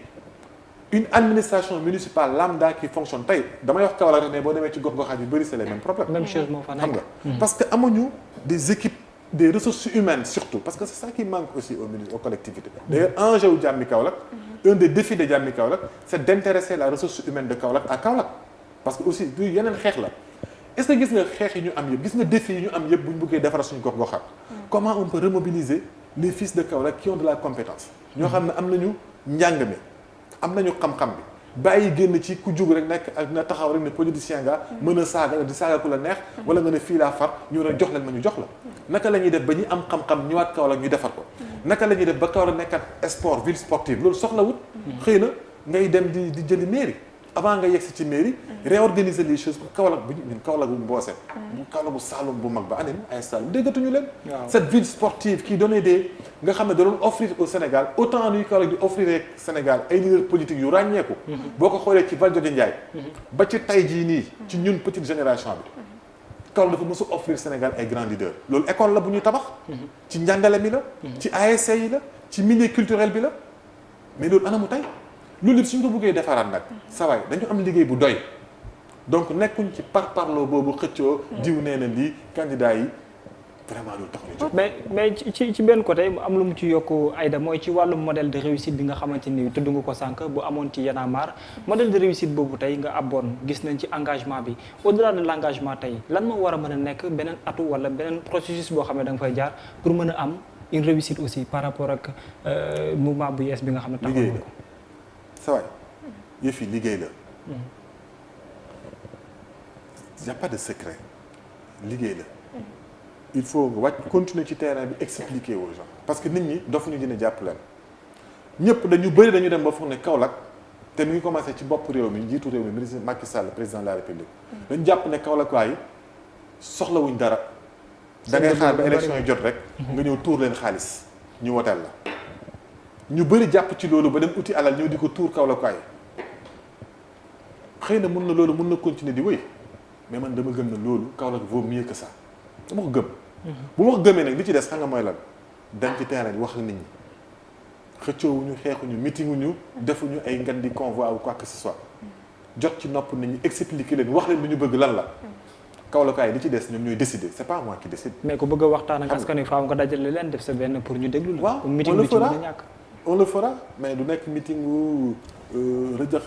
une administration municipale lambda qui fonctionne tey damay wax Kaolack rek ne boo demee ci gox-goxaat yu bëri c'est les mêmes problèmes. même chose moo fa nekk xam nga parce que amuñu des équipes des ressources humaines surtout parce que c'est ça qui manque aussi aux collectivités. D'ailleurs enjeu wu Jàmmi Kaolack un des défis de Jàmmi Kaolack c'est d'intéresser la ressource humaine de Kaolack à Kaolack parce que aussi du yeneen xeex la est-ce que gis nga xeex yi ñu am yëpp gis nga défis yi ñu am yëpp bu ñu bëggee defara suñu gox-goxaat comment on peut remobiliser les fils de Kaolack qui ont de la compétence ñoo xam ne am nañu njàng mi am nañu xam-xam bi bàyyi génn ci ku jug rek nekk ak na taxaw rek ne politicien nga mën a saaga di saaga ku la neex wala nga ne fii laa far ñu ne jox leen ma ñu jox la naka la ñuy def ba ñi am xam-xam ñëwaat Kaolack ñu defar ko naka la ñuy def ba Kaolack nekkat sport ville sportive loolu soxlawut xëy na ngay dem di jëli mairie avant nga yegsi ci mairie réorganiser les choses pour Kaolack bu ñun Kaolack bu Mbossé bu Kaolack bu Saloum bu mag ba anem ay Saloum déggatuñu leen cette ville sportive qui donnait des nga xam ne da doon offrir au Sénégal autant luy Kaolack di offrir Sénégal ay leaders politiques yu ràññeeku boo ko xoolee ci Valdiodio Ndiaye ba ci tay jii nii ci ñun petite génération bi Kaolack dafa mës a offrir Sénégal ay grands leaders loolu école la bu ñuy tabax ci njàngale mi la ci ASC yi la ci milieu culturel bi la mais loolu anamu tey loolu lépp suñ ko bëggee defaraat nag sawaay dañu am liggéey bu doy donc nekkuñ ci parparloo boobu xëccoo diw nee na lii candidat yi vraiment loolu tax ñu jóg. mais ci benn côté mu am lu mu ci yokk Aïda mooy ci wàllu modèle de réussite bi nga xamante ni tudd nga ko sànq bu amoon ci Y'en a marre modèle de réussite boobu tey nga abboon gis nañ ci engagement bi au-delà de l'engagement tey lan moo war a mën a nekk beneen atu wala beneen processus boo xam ne da nga fay jaar pour mën a am une réussite aussi par rapport ak mouvement bu yees bi nga xam ne taxawal ko. sa waay yëf yi liggéey la. y a pas de secret liggéey la. il faut nga wàcc continuer ci terrain bi expliquer aux gens parce que nit ñi dofuñu dina jàpp leen ñëpp dañu bëri dañu dem ba foog ne Kaolack te mi ngi commencé ci bopp réew mi njiitu réew mi ministre Macky Sall président de la République dañu jàpp ne Kaolack waay soxlawuñ dara da ngay xaar ba élection yi jot rek nga ñëw tuur leen xaalis ñu woteel la ñu bëri jàpp ci loolu ba dem uti alal ñëw di ko tuur Kaolack waay xëy na mun na loolu mun na continuer di wéy mais man dama gëm ne loolu Kaolack vaut mieux que ça dama ko gëm. bu ma ko gëmee nag li ci des xam nga mooy lan dem ci terrain bi wax ak nit ñi xëccoowuñu xeexuñu meetinguñu defuñu ay ngan di convoi ou quoi que ce soit jot ci nopp nit ñi expliquer leen wax leen lu ñu bëgg lan la. Kaolackaay li ci des ñoom ñooy décider c'est pas moi qui décide. mais ku bëgg a waxtaan ak askan wi faaw nga dajale leen def sa benn pour ñu déglu la. waaw meeting bi ci mën a ñàkk. on le fera mais du nekk meeting wu rëjëx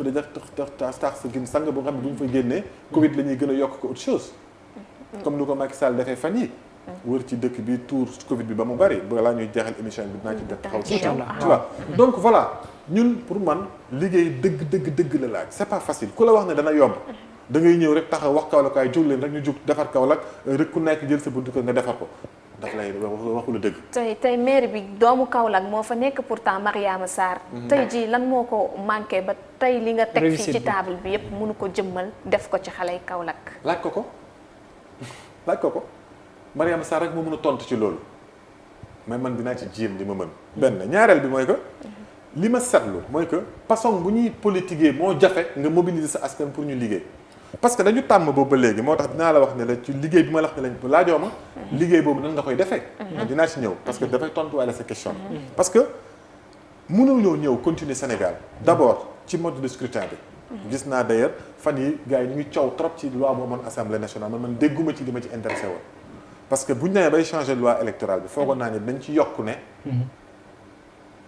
tax sa gin sang boo xam ne bu ñu fa génnee. Covid la ñuy gën a yokk ko autre chose. comme ni ko Macky Sall defee fan yi wër ci dëkk bi tour Covid bi ba mu bari balaa ñuy jeexal émission bi dinaa ci def taxaw ci tu vois donc voilà ñun pour man liggéey dëgg la laaj c'est pas facile ku la wax ne dana yomb da ngay ñëw rek taxaw wax Kaolackaay jóg leen rek ñu jóg defar Kaolack rek ku nekk jël sa buntu ko nga defar ko daf lay waxu la dëgg. tey maire bi doomu Kaolack moo fa nekk pourtant Mariama Sarr. tey jii lan moo ko manqué ba tey li nga teg fii ci table bi yépp mënu ko jëmmal def ko ci xale yi Kaolack. laaj ko ko Mariama Sarr rek moo mën a tontu ci loolu mais man dinaa ci jéem li ma mën. benn ñaareel bi mooy que li ma seetlu mooy que façon bu ñuy politiquer moo jafe nga mobiliser sa askan pour ñu liggéey. parce que dañu tàmm boobu ba léegi moo tax dinaa la wax ne la ci liggéey bi ma la wax ne lañ laajoo ma liggéey boobu nan nga koy defee. dinaa ci ñëw parce que dafay tontuwaale sa question. parce que mënuñoo ñëw continuer Sénégal d'abord ci mode de scrutin bi. gis naa d'ailleurs fan yi gars yi ñu ngi coow trop ci loi bu amoon assemblée nationale man dégguma ci li ma ci intéressé woon parce que bu ñu demee bay changer loi électorale bi foogoon naa ne dañ ci yokk ne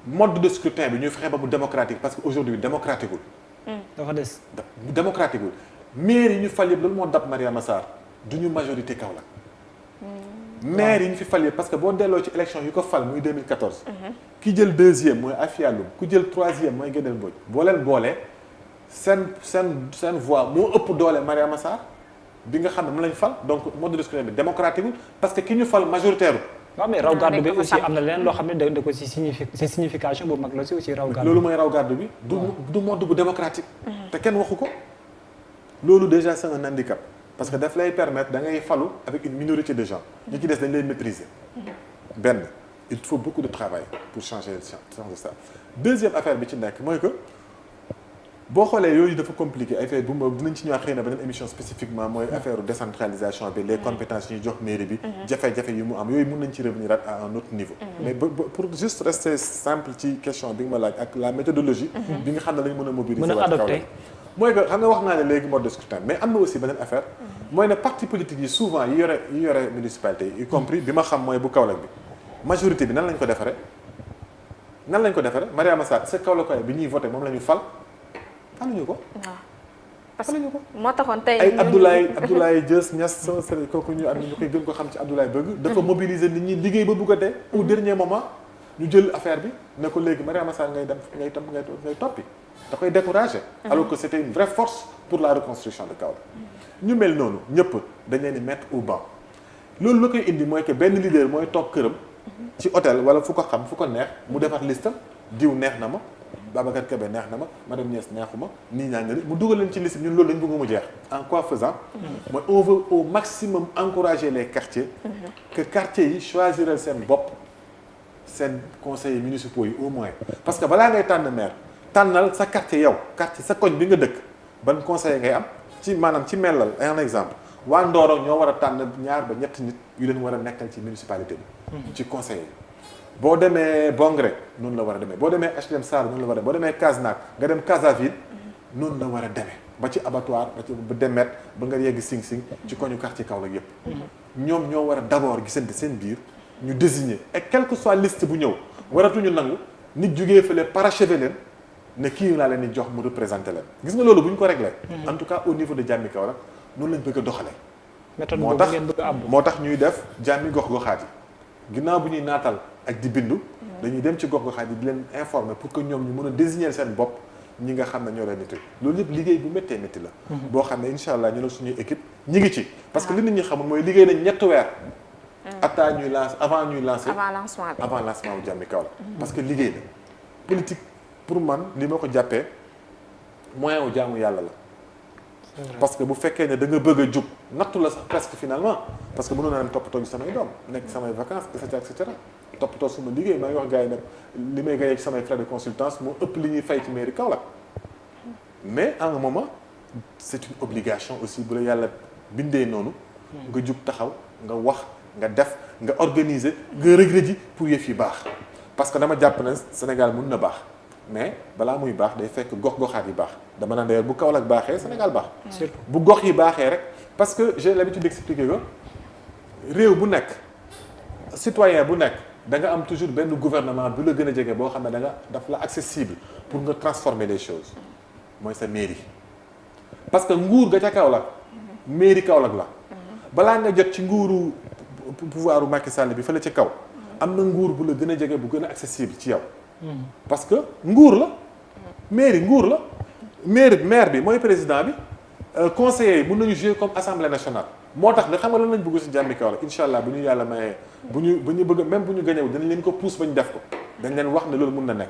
mode de scrutin bi ñuy fexe ba mu démocratique parce que aujourd'hui démocratique wul dafa des démocratique wul maire yi ñu fal yëpp loolu moo dab Mariama Sarr du ñu majorité Kaolack maire yi ñu fi fal yëpp parce que boo delloo ci élection yi ko fal muy 2014 ki jël deuxième mooy Afia Loum ku jël troisième mooy Guédel Mbodj boo leen boolee seen voix moo ëpp doole Mariama Sarr bi nga xam ne mu lañ fal donc mode de scrutin bi démocratique parce que ki ñu fal majoritaire waaw mais raw gàddu bi aussi am na leneen loo xam ne da ko si signification bu mag la si aussi raw gàddu loolu mooy raw gàddu bi du mode bu démocratique te kenn waxu ko loolu déjà c'est un handicap parce que daf lay permettre da ngay falu avec une minorité de gens ñi ci des dañ lay maîtriser benn il faut beaucoup de travail pour changer ça deuxième affaire bi ci nekk mooy que boo xoolee yooyu dafa compliqué ay fait bu ma dinañ ci ñëwaat xëy na beneen émission spécifiquement mooy affaire décentralisation bi les compétences yi ñu jox mairie bi jafe-jafe yi mu am yooyu mën nañ ci revenir à un autre niveau mais pour juste rester simple ci question bi nga ma laaj ak la méthodologie bi nga xam ne lañ mën a mobiliser waat Kaolack mooy que xam nga wax naa ne léegi mode de scrutin mais am na aussi beneen affaire mooy ne parti politique yi souvent yi yore municipalité yi y compris bi ma xam mooy bu Kaolack bi majorité bi nan lañ ko defaree Mariama Sarr c'est Kaolack bi ñuy voté moom la ñu fal amuñu ko. waaw parce que moo taxoon tey ay Abdoulaye Dias Niass sama sëriñ kooku ñu koy gën ko xam ci Abdoulaye Bëgg. dafa mobiliser nit ñi liggéey ba bugg a dee. au dernier moment ñu jël affaire bi ne ko léegi Mariama Sarr ngay toppi da koy décourager. alors que c'était une vraie force pour la reconstruction de Kaolack. ñu mel noonu ñëpp dañ leen di mettre au banc loolu la koy indi mooy que benn leader mooy toog këram. ci hôtel wala fu ko xam fu ko neex mu defar listam diw neex na ma. Babacar Kébé neex na ma madame Niass neexuma nii ñaa nga mu dugal leen ci liste ñun loolu lañ bëgg mu jeex en quoi faisant mooy on veut au maximum encourager les quartiers que quartiers yi choisiral seen bopp seen conseillers municipaux yi au moins parce que balaa ngay tànn maire tànnal sa quartier yow quartier sa koñ bi nga dëkk ban conseiller ngay am ci maanaam ci mellal un exemple waa Ndorong ñoo war a tànn 2 ba 3 nit yu leen war a nekkal ci municipalité bi ci conseiller boo demee Bongré noonu la war a demee boo demee HLM Sarr noonu la war a demee boo demee Kasnack nga dem Casaville noonu la war a demee ba ci abattoir ba ci ba demet ba nga yegg Sing Sing ci koñu quartier Kaolack yëpp ñoom ñoo war a d'abord gisante seen biir ñu désigner et quelle que soit liste bu ñëw waratuñu nangu nit jugee fële parachever leen ne kii laa leen di jox mu représenter leen gis nga loolu bu ñu ko réglé en tout cas au niveau de Jàmmi Kaolack noonu lañ bëgg a doxalee méthode boobu ngeen bëgg a àbb moo tax ñuy def jàmmi gox-goxaat yi ginnaaw bu ñuy naatal ak di bindu dañuy dem ci gox-goxaat yi di leen informer pour que ñoom ñu mën a désigner seen bopp ñi nga xam ne ñoo leen di loolu yëpp liggéey bu méttee métti la boo xam ne incha allah ñu la suñuy équipe ñi ngi ci parce que li nit ñi xamul mooy liggéey nañ ñetti weer atta ñuy lancer avant lancement bu Jàmmi Kaolack parce que liggéey na politique pour man li ma ko jàppee moyen wu jaamu yàlla la parce que bu fekkee ne da nga bëgg a jug nattu la sax presque finalement parce que mënoon naa dem toppatoo gi samay doom nekk samay vacances et cetera toppatoo suma liggéey maa ngi wax gars yi nag li may gagné ci samay frais de consultance moo ëpp li ñuy fay ci mairie Kaolack mais à un moment c'est une obligation aussi bu la yàlla bindee noonu nga jug taxaw nga wax nga def nga organiser nga regret ji pour yëf yi baax parce que dama jàpp ne Sénégal mun na baax mais balaa muy baax day fekk gox-goxaat yi baax dama naan d'ailleurs bu Kaolack baaxee Sénégal baax bu gox yi baaxee rek parce que j'ai l'habitude d'expliquer que réew bu nekk citoyen bu nekk da nga am toujours benn gouvernement bu la gën a jege boo xam ne da nga daf la accessible pour nga transformer les choses mooy sa mairie parce que nguur ga ca Kaolack mairie Kaolack la balaa nga jot ci nguuru pouvoiru Macky Sall bi fële ci kaw am na nguur bu la gën a jege bu gën a accessible ci yow parce que nguur la mairie nguur la maire bi mooy président bi conseillers yi mën nañu jouer comme assemblée nationale moo tax nga xam nga lan lañ bëgg ci Jàmmi Kaolack incha allah bu ñu yàlla mayee bu ñu bëgg même bu ñu gañew dinañ leen ko pousse ba ñu def ko dañ leen wax ne loolu mun na nekk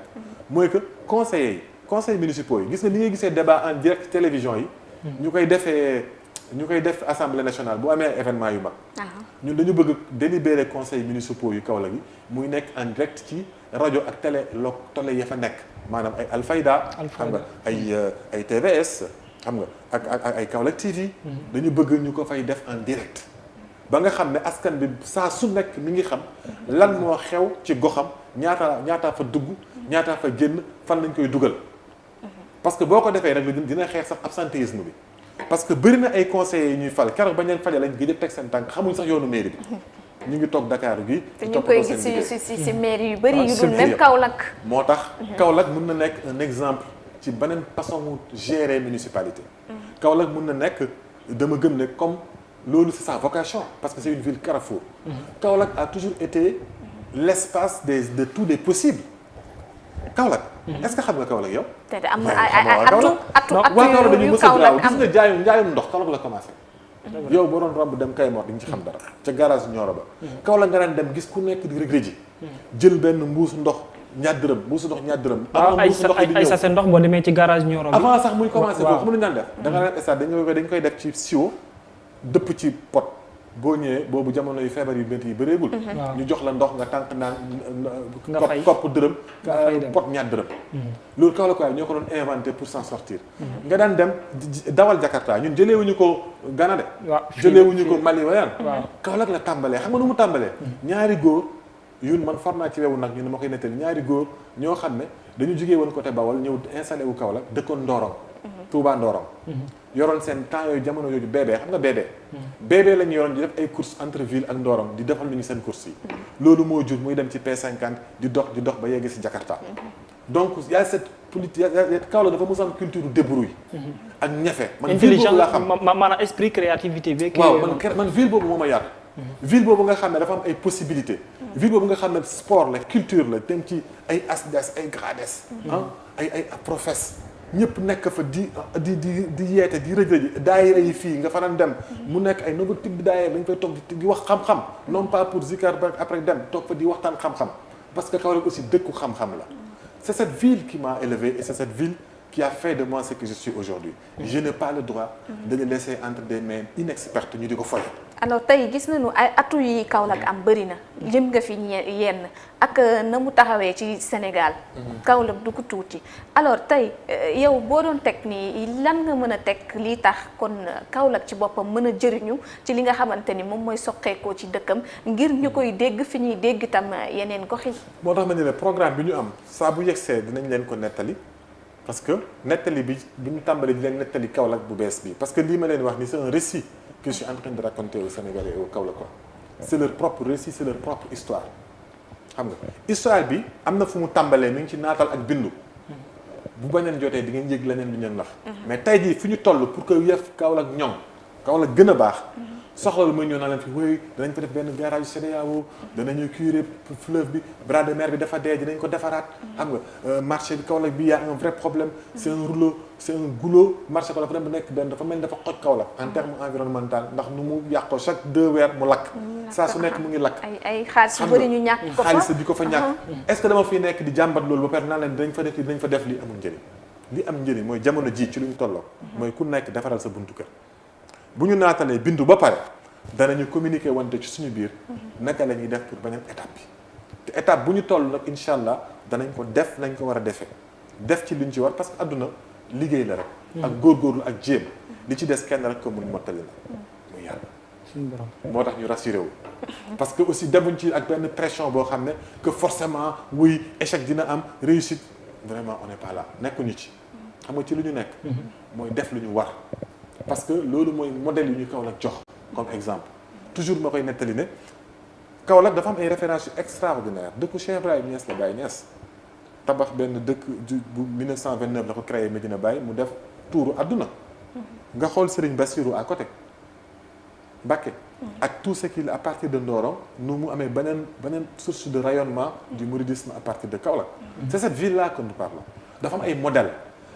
mooy que conseillers municipaux yi gis nga ni ngay gisee débat en direct télévision yi ñu koy def assemblée nationale bu amee événement yu mag ñun dañu bëgg délibérer conseils municipaux yu Kaolack yi muy nekk en direct ci rajo ak télé ya fa nekk maanaam ay Alfayda xam nga ay TVS xam nga ak ay Kaolack TV dañu bëgg ñu ko fay def en direct ba nga xam ne askan bi saa su nekk mi ngi xam lan moo xew ci goxam ñaataa fa dugg ñaataa fa génn fan lañ koy dugal parce que boo ko defee rek dina xeex sax absentéisme bi parce que bëri na ay conseillers yi ñuy fal keroog bañ leen falee lañ gëj a teg seen tànk xamuñ sax yoonu mairie bi ñu ngi toog Dakar gi te ñu koy gis ci mairie yu bëri yu dul même Kaolack moo tax Kaolack mën na nekk un exemple ci beneen façon gérer municipalité Kaolack mën na nekk dama gëm ne comme loolu c'est sa vocation parce que c'est une ville carrefour Kaolack a toujours été l'espace de tous les possibles Kaolack est-ce que xam nga Kaolack yow te am na ay atu waa Kaolack dañu mës a graaw gis nga njaayum ndox Kaolack la commencé yow boo doon romb dem Kaymoor di nga ci xam dara ca garage Nioro ba Kaolack nga daan dem gis ku nekk di regret ji jël benn mbuusu ndox ñaar dërëm ay sachet ndox boo demee ci garage Nioro bi avant sax muy commencé boobu xam nañu daan def da nga daan stade dañ koy def ci siwo dëpp ci pot boo ñëwee boobu jamono yu feebar yu métti yi bëreegul ñu jox la ndox nga tànk naan kopp dërëm pot ñaar dërëm loolu Kaolack waaye ñoo ko doon inventé pour s'en sortir nga daan dem dawal Jakarta ñun jëleewuñu ko Ghana de jëleewuñu ko Mali wayaan Kaolack la tàmbalee xam nga nu mu tàmbalee ñaari góor yun man for naa ci wewu nag ñu ne ma koy nettali ñaari góor ñoo xam ne dañu jógee woon côté Bawol ñëw installé wu Kaolack dëkkoon Ndorong Touba Ndorong yoroon seen temps yooyu jamono yooyu bébé xam nga bébé la ñu yoroon di def ay courses entre ville ak Ndorong di defal nañu seen courses yi loolu moo jur muy dem ci P50 di dox ba yegg si Jakarta donc y a cette politique Kaolack dafa mos a am culture débrouille ak ñafe man ville boobu laa xam maanaam esprit créativité bi waaw man ville boobu moo ma yar ville boobu nga xam ne dafa am ay possibilités ville boobu nga xam ne sport la culture la dem ci ay ASDES ay GRADES ay professe ñëpp nekk fa di yeete di rëj daayira yi fii nga fanaan dem mu nekk ay nouveau type de daayira dañ fay toog di wax xam-xam non pas pour zikar ba après dem toog fa di waxtaan xam-xam parce que Kaolack aussi dëkku xam-xam la c'est cette ville qui m'a élevé et c'est cette ville qui a fait de moi ce que je suis aujourd'hui je n'ai pas le droit de le laisser entre des mains inexpertes ñu di ko foy alors tey gis nañu ay atu yi Kaolack am bëri na jëm nga fi yenn ak na mu taxawee ci Sénégal Kaolack du ko tuuti alors tey yow boo doon teg nii lan nga mën a teg lii tax kon Kaolack ci boppam mën a jëriñu ci li nga xamante ni moom mooy soqeekoo ci dëkkam ngir ñu koy dégg fi ñuy dégg tam yeneen gox yi moo tax ma ne le programme bi ñu am saa bu yegsee dinañ leen ko nettali parce que nettali bi ñu tàmbalee di leen nettali Kaolack bu bees bi parce que lii ma leen wax ni c'est un récit que je suis en train de raconter aux Sénégalais et aux Kaolackois c'est leur propre récit c'est leur propre histoire xam nga histoire bi am na fu mu tàmbalee mi ngi ci naatal ak bindu bu beneen jotee di ngeen yëg leneen lu ñu leen wax mais tey jii fi ñu toll pour que yëf Kaolack ñoŋ Kaolack gën a baax soxla lu muy ñëw naa leen fi wéy danañ fa def benn garage CEDEAO danañu curer fleuve bi bras de mer bi dafa dee dinañ ko defaraat xam nga marché bi Kaolack bi y a un vrai problème c'est un rouleau c'est un goulot marché Kaolack bu nekk benn dafa mel ni dafa xoj Kaolack en terme environnemental ndax nu mu yàqoo chaque 2 weer mu lakk saa su nekk mu ngi lakk ay xaalis yu bëri ñu ñàkk ko fa xaalis di ko fa ñàkk est-ce que dama fiy nekk di jàmbat loolu ba pare naa leen dinañ fa def dinañ fa def li amul njëriñ li am njëriñ mooy jamono ji ci lu ñu tolloo mooy ku nekk defaral sa buntu kër bu ñu naatalee bindu ba pare danañu communiquer wante ci suñu biir naka la ñuy def pour beneen étape bi te étape bu ñu toll nag incha allah danañ ko def nañ ko war a defee def ci liñ ci war parce que àdduna liggéey la rek ak góorgóorlu ak jéem li ci des kenn rek ko mun mottali na muy yàlla suñu borom moo tax ñu rassuré wu parce que aussi demuñ ci ak benn pression boo xam ne que forcément wuy échec dina am réussite vraiment on n'est pas là nekkuñu ci xam nga ci lu ñu nekk mooy def lu ñu war parce que loolu mooy modèle yu ñu Kaolack jox comme exemple toujours ma koy nettali ne Kaolack dafa am ay références yu extraordinaire dëkku Cheikh Ibrahima Niass la Baye Niass tabax benn dëkk bu 1929 la ko créé Medina Baye mu def tuuru àdduna nga xool Serigne Bassirou à côté Mbacké ak tout ce qu'il à partir de Ndorong nu mu amee beneen source de rayonnement du mouridisme à partir de Kaolack c'est cette ville là que nous parlons dafa am ay modèles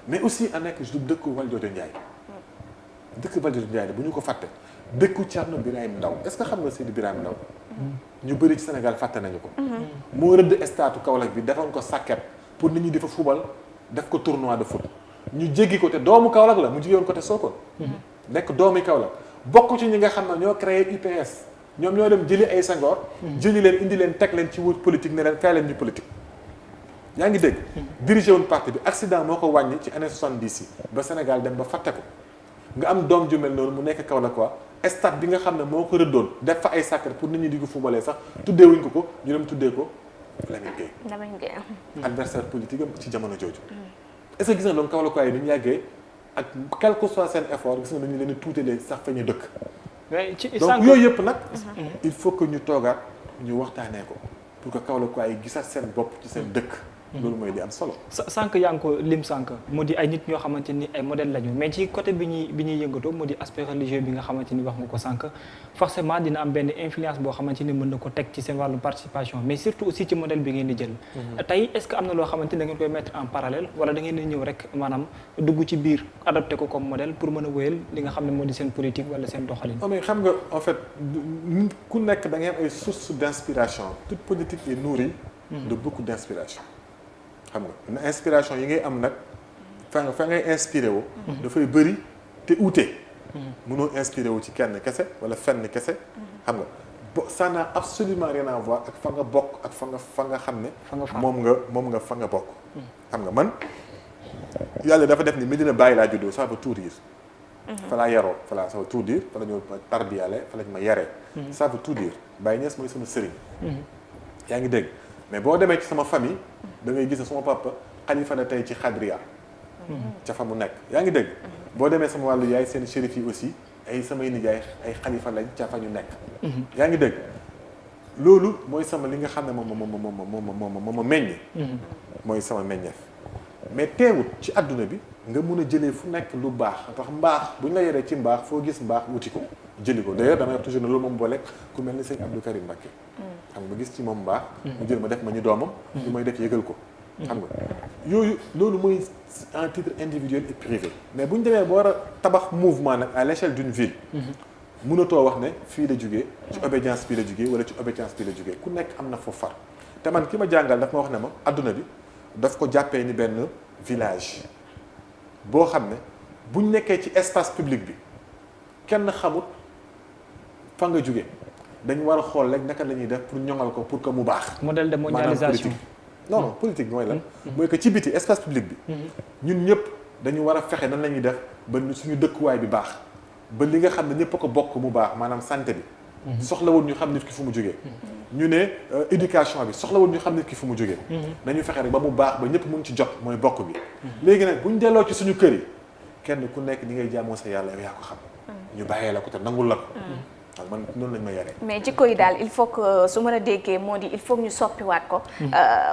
mais aussi a nekk du dëkku Valdiodio Ndiaye dëkk Valdiodio Ndiaye bu ñu ko fàtte dëkku Thierno Birahim Ndaw est-ce que xam nga Seydi Birahim Ndaw ñu bëri ci Sénégal fàtte nañu ko moo rëdd stade Kaolack bi defoon ko sàkket pour nit ñi di fa fubal def ko tournoi de foot ñu jéggi ko te doomu Kaolack la mu jigéen côté Sokone nekk doomi Kaolack bokk ci ñi nga xam ne ñoo créé UPS ñoom ñoo dem jëli ay Senghor jëli leen indi leen teg leen ci wut politique ne leen kaay leen ñu politique yaa ngi dégg dirigé woon parti bi accident moo ko wàññi ci année 70 yi ba Sénégal dem ba fàtte ko nga am doom ju mel noonu mu nekk Kaolack quoi stade bi nga xam ne moo ko rëddoon def fa ay sacré pour nit ñi di ko fubalee sax tuddeewuñ ko ñu dem tuddee ko Lamine Gueye adversaire politique am ci jamono jooju est-ce que gis nga loolu Kaolack waaye ni ñu yàggee ak quel que soit seen effort gis nga dañu leen tuutalee sax fa ñu dëkk donc yooyu yëpp nag il faut que ñu toogaat ñu waxtaanee ko pour que Kaolack waaye gisaat seen bopp ci seen dëkk loolu mooy li am solo. sànq yaa ngi ko lim sànq mu di ay nit ñoo xamante ni ay modèle lañu mais ci côté bi ñuy yëngatoo mu di aspect religieux bi nga xamante ni wax nga ko sànq forcément dina am benn influence boo xamante ni mën na ko teg ci seen wàllu participation mais surtout aussi ci modèle bi ngeen di jël. tey est-ce que am na loo xamante ni da ngeen koy mettre en parallèle wala da ngeen di ñëw rek maanaam dugg ci biir adopté ko comme modèle pour mën a wéyal li nga xam ne moo di seen politique wala seen doxalin. mais xam nga en fait ku nekk da ngeen am ay sources d'inspiration toute politique est nourrie de beaucoup d'inspiration. xam nga na inspiration yi ngay am nag fa ngay inspiré wu dafay bëri te uute mënoo inspiré wu ci kenn kese wala fenn kese xam nga ça n'a absolument rien à voir ak fa nga bokk ak fa nga xam ne moom nga fa nga bokk xam nga man yàlla dafa def ni Medina Baye laa juddoo ça veut tout dire fa laa yaroo fa laa ça veut tout dire fa la ñu tarbiyale fa lañ ma yaree ça veut tout dire Baye Niass mooy sama sëriñ yaa ngi dégg mais boo demee ci sama famille da ngay gis ne sama papa xalifa la tey ci xadriya ca fa mu nekk yaa ngi dégg boo demee sama wàllu yaay seen shérif yi aussi ay samay nijaay ay xalifa lañ ca fa ñu nekk yaa ngi dégg loolu mooy sama li nga xam ne moom ma meññ mooy sama meññeef mais teewut ci adduna bi nga mun a jëlee fu nekk lu baax tax mbaax bu ñu la yoree ci mbaax foo gis mbaax wuti ko jëli ko d'ailleurs damay wax toujours ne loolu moom boole ku mel ni sëñ Abdou Karim Mbacké xam nga gis ci moom mbaax mu jël ma def ma ñu doomam lu may def yëgal ko xam nga yooyu loolu mooy en titre individuel et privé mais bu ñu demee ba war a tabax mouvement nag à l'échelle d'une ville mënatoo wax ne fii la jógee ci obédience bii la jógee wala ci obédience bii la jógee ku nekk am na foofu far te man ki ma jàngal daf ma wax ne ma adduna bi daf ko jàppee ni benn village boo xam ne buñ nekkee ci espace public bi kenn xamut fa nga jóge dañ war a xool rek naka la ñuy def pour ñoŋal ko pour que mu baax. modèle de mondialisation non politique mooy lan. mooy que ci biti espace public bi. ñun ñëpp dañu war a fexe nan la ñuy def ba suñu dëkkuwaay bi baax ba li nga xam ne ñëpp a ko bokk mu baax maanaam santé bi soxlawul ñu xam nit ki fu mu jógee. ñu ne éducation bi soxlawul ñu xam nit ki fu mu jógee. nañu fexe rek ba mu baax ba ñëpp mun ci jot mooy bokk bi. léegi nag bu ñu delloo ci suñu kër yi kenn ku nekk ni ngay jaamoo sa yàlla yow yaa ko xam. ñu bàyyee la ko te nangul la ko. waaw man noonu lañ ma yaree. mais jikko yi daal il faut que su ma la déggee moo di il faut que ñu soppiwaat ko.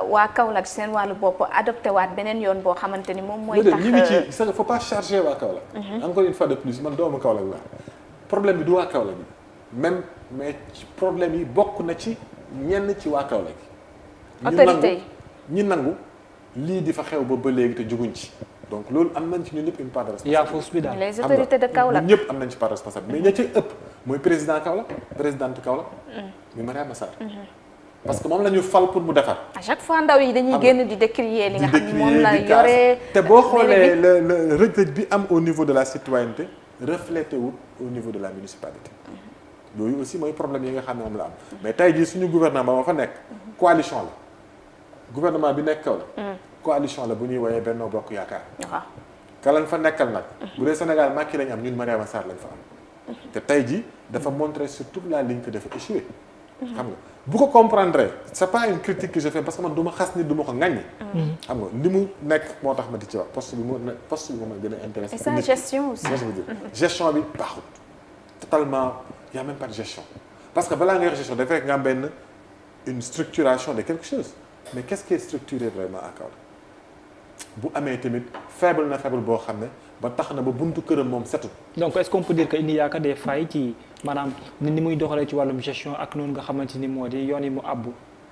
waa Kaolack seen wàllu bopp adopté waat beneen yoon boo xamante ni moom mooy. tax ñu ngi ci c'est que faut pas charger waa Kaolack. encore une fois de plus man doomu Kaolack la problème bi du waa Kaolack bi même mais ci problème yi bokk na ci ñenn ci waa Kaolack yi. autorité yi ñi nangu lii di fa xew ba léegi te juguñ ci. donc loolu am nañ ci ñun ñëpp une part de responsabilité. les autorités de Kaolack ñëpp am nañ ci part de responsabilité mais ña ci ëpp mooy président Kaolack présidente Kaolack. muy Mariama Sarr. parce que moom la ñu fal pour mu defar. à chaque fois ndaw yi dañuy génn di décrier li nga xam ne moom la yore. te boo xoolee le rëj-rëj bi am au niveau de la citoyenneté reflété wul au niveau de la municipalité. loolu aussi mooy problème yi nga xam ne moom la am. mais tey jii suñu gouvernement ba fa nekk. coalition la gouvernement bi nekk Kaolack. coalition la bu ñuy woowee Benno Bokk Yaakaar. waaw ka lañ fa nekkal nag. bu dee Sénégal Macky lañ am ñun Mariama Sarr lañ fa am. te tey jii dafa montrer sur toute la ligne que dafa échoué. xam nga bu ko comprendre c'est pas une critique que je fais parce que man du ma xas nit du ma ko ŋaññi. xam nga li mu nekk moo tax ma di ci wax poste bi ma gën a intéressé. et sa gestion aussi. gestion bi baaxul totalement y a même pas de gestion parce que balaa nga yor gestion dafay fekk nga am benn une structuration de quelque chose mais qu'est-ce qui est structuré vraiment à Kaolack bu amee tamit faible na faible boo xam ne ba tax na ba buntu këram moom setut. donc est-ce qu'on peut dire que il y a des failles ci maanaam ni muy doxalee ci wàllum gestion ak noonu nga xamante ni moo di yoon yi mu àbbu